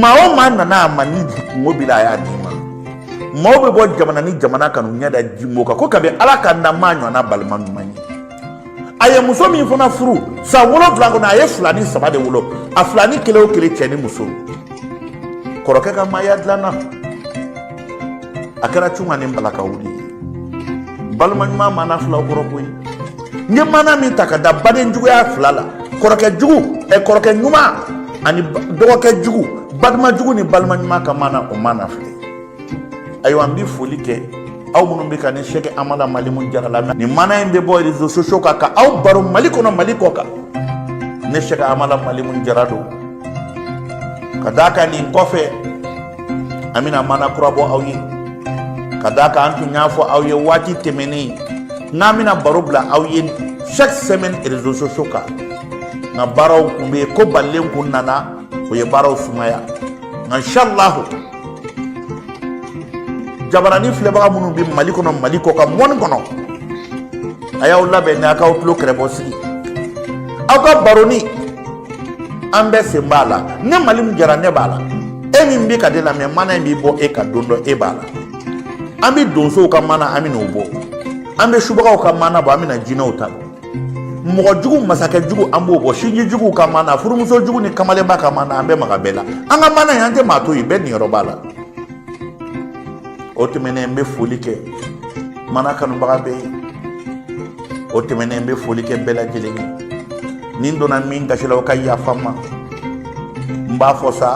A: maa o maa nana a ma ni kungo bi la a y'a di ma maaw bɛ bɔ jamana ni jamana kan u ɲɛ da Jimbo kan ko kabi ala ka na maa ɲɔgɔnna balima ɲuman ye a ye muso min fana furu san 7 kɔnɔ a ye 2 ni 3 de wolo a 2 ni 1 o 1 cɛ ni muso kɔrɔkɛ ka maaya dilanna a kɛra cunga ni balaka wuli balima ɲuman mana filaw kɔrɔ koyi n ye mana min ta ka da baden juguya 2 la kɔrɔkɛ jugu kɔrɔkɛ ɲuman ani dɔgɔkɛ jugu balima jugu ni balima ɲuman ka mana o mana filɛ ayiwa n bɛ foli kɛ aw minnu bɛ ka ne Sheikh Amada Malimu Jara la ni mana in bɛ bɔ réseaux sociaux kan ka aw baro Mali kɔnɔ Mali kɔ kan ne Sheikh Amada Malimu Jara don ka d'a kan nin kɔfɛ an bɛna mana kura bɔ aw ye ka d'a kan an tun y'a fɔ aw ye waati tɛmɛnen n'an bɛna baro bila aw ye chaque semaine réseaux sociaux kan nka baaraw kun bɛ yen ko balilen kun nana o ye baaraw sumaya nka inshallah jabarani filɛbaga minnu bɛ Mali kɔnɔ Mali kɔ kan mɔni kɔnɔ a y'aw labɛn n'a k'aw tulo kɛrɛbɔ sigi aw ka baroni an bɛɛ sen b'a la ne Malimu Jara ne b'a la e min bɛ ka de lamɛn mana in b'i bɔ e ka don dɔ e b'a la an bɛ donsow ka mana an bɛ n'o bɔ an bɛ subagaw ka mana bɔ an bɛ na jinɛw ta mɔgɔ jugu masakɛ jugu an b'o bɔ sinji juguw ka mana furumuso jugu ni kamalenba ka mana an bɛ maga bɛɛ la an ka mana in an tɛ maa to yen bɛɛ niyɔrɔ b'a la o tɛmɛnen n bɛ foli kɛ mana kanubaga bɛɛ ye o tɛmɛnen n bɛ foli kɛ bɛɛ lajɛlen ye ni n donna min gasi la o ka yafa n ma n b'a fɔ sa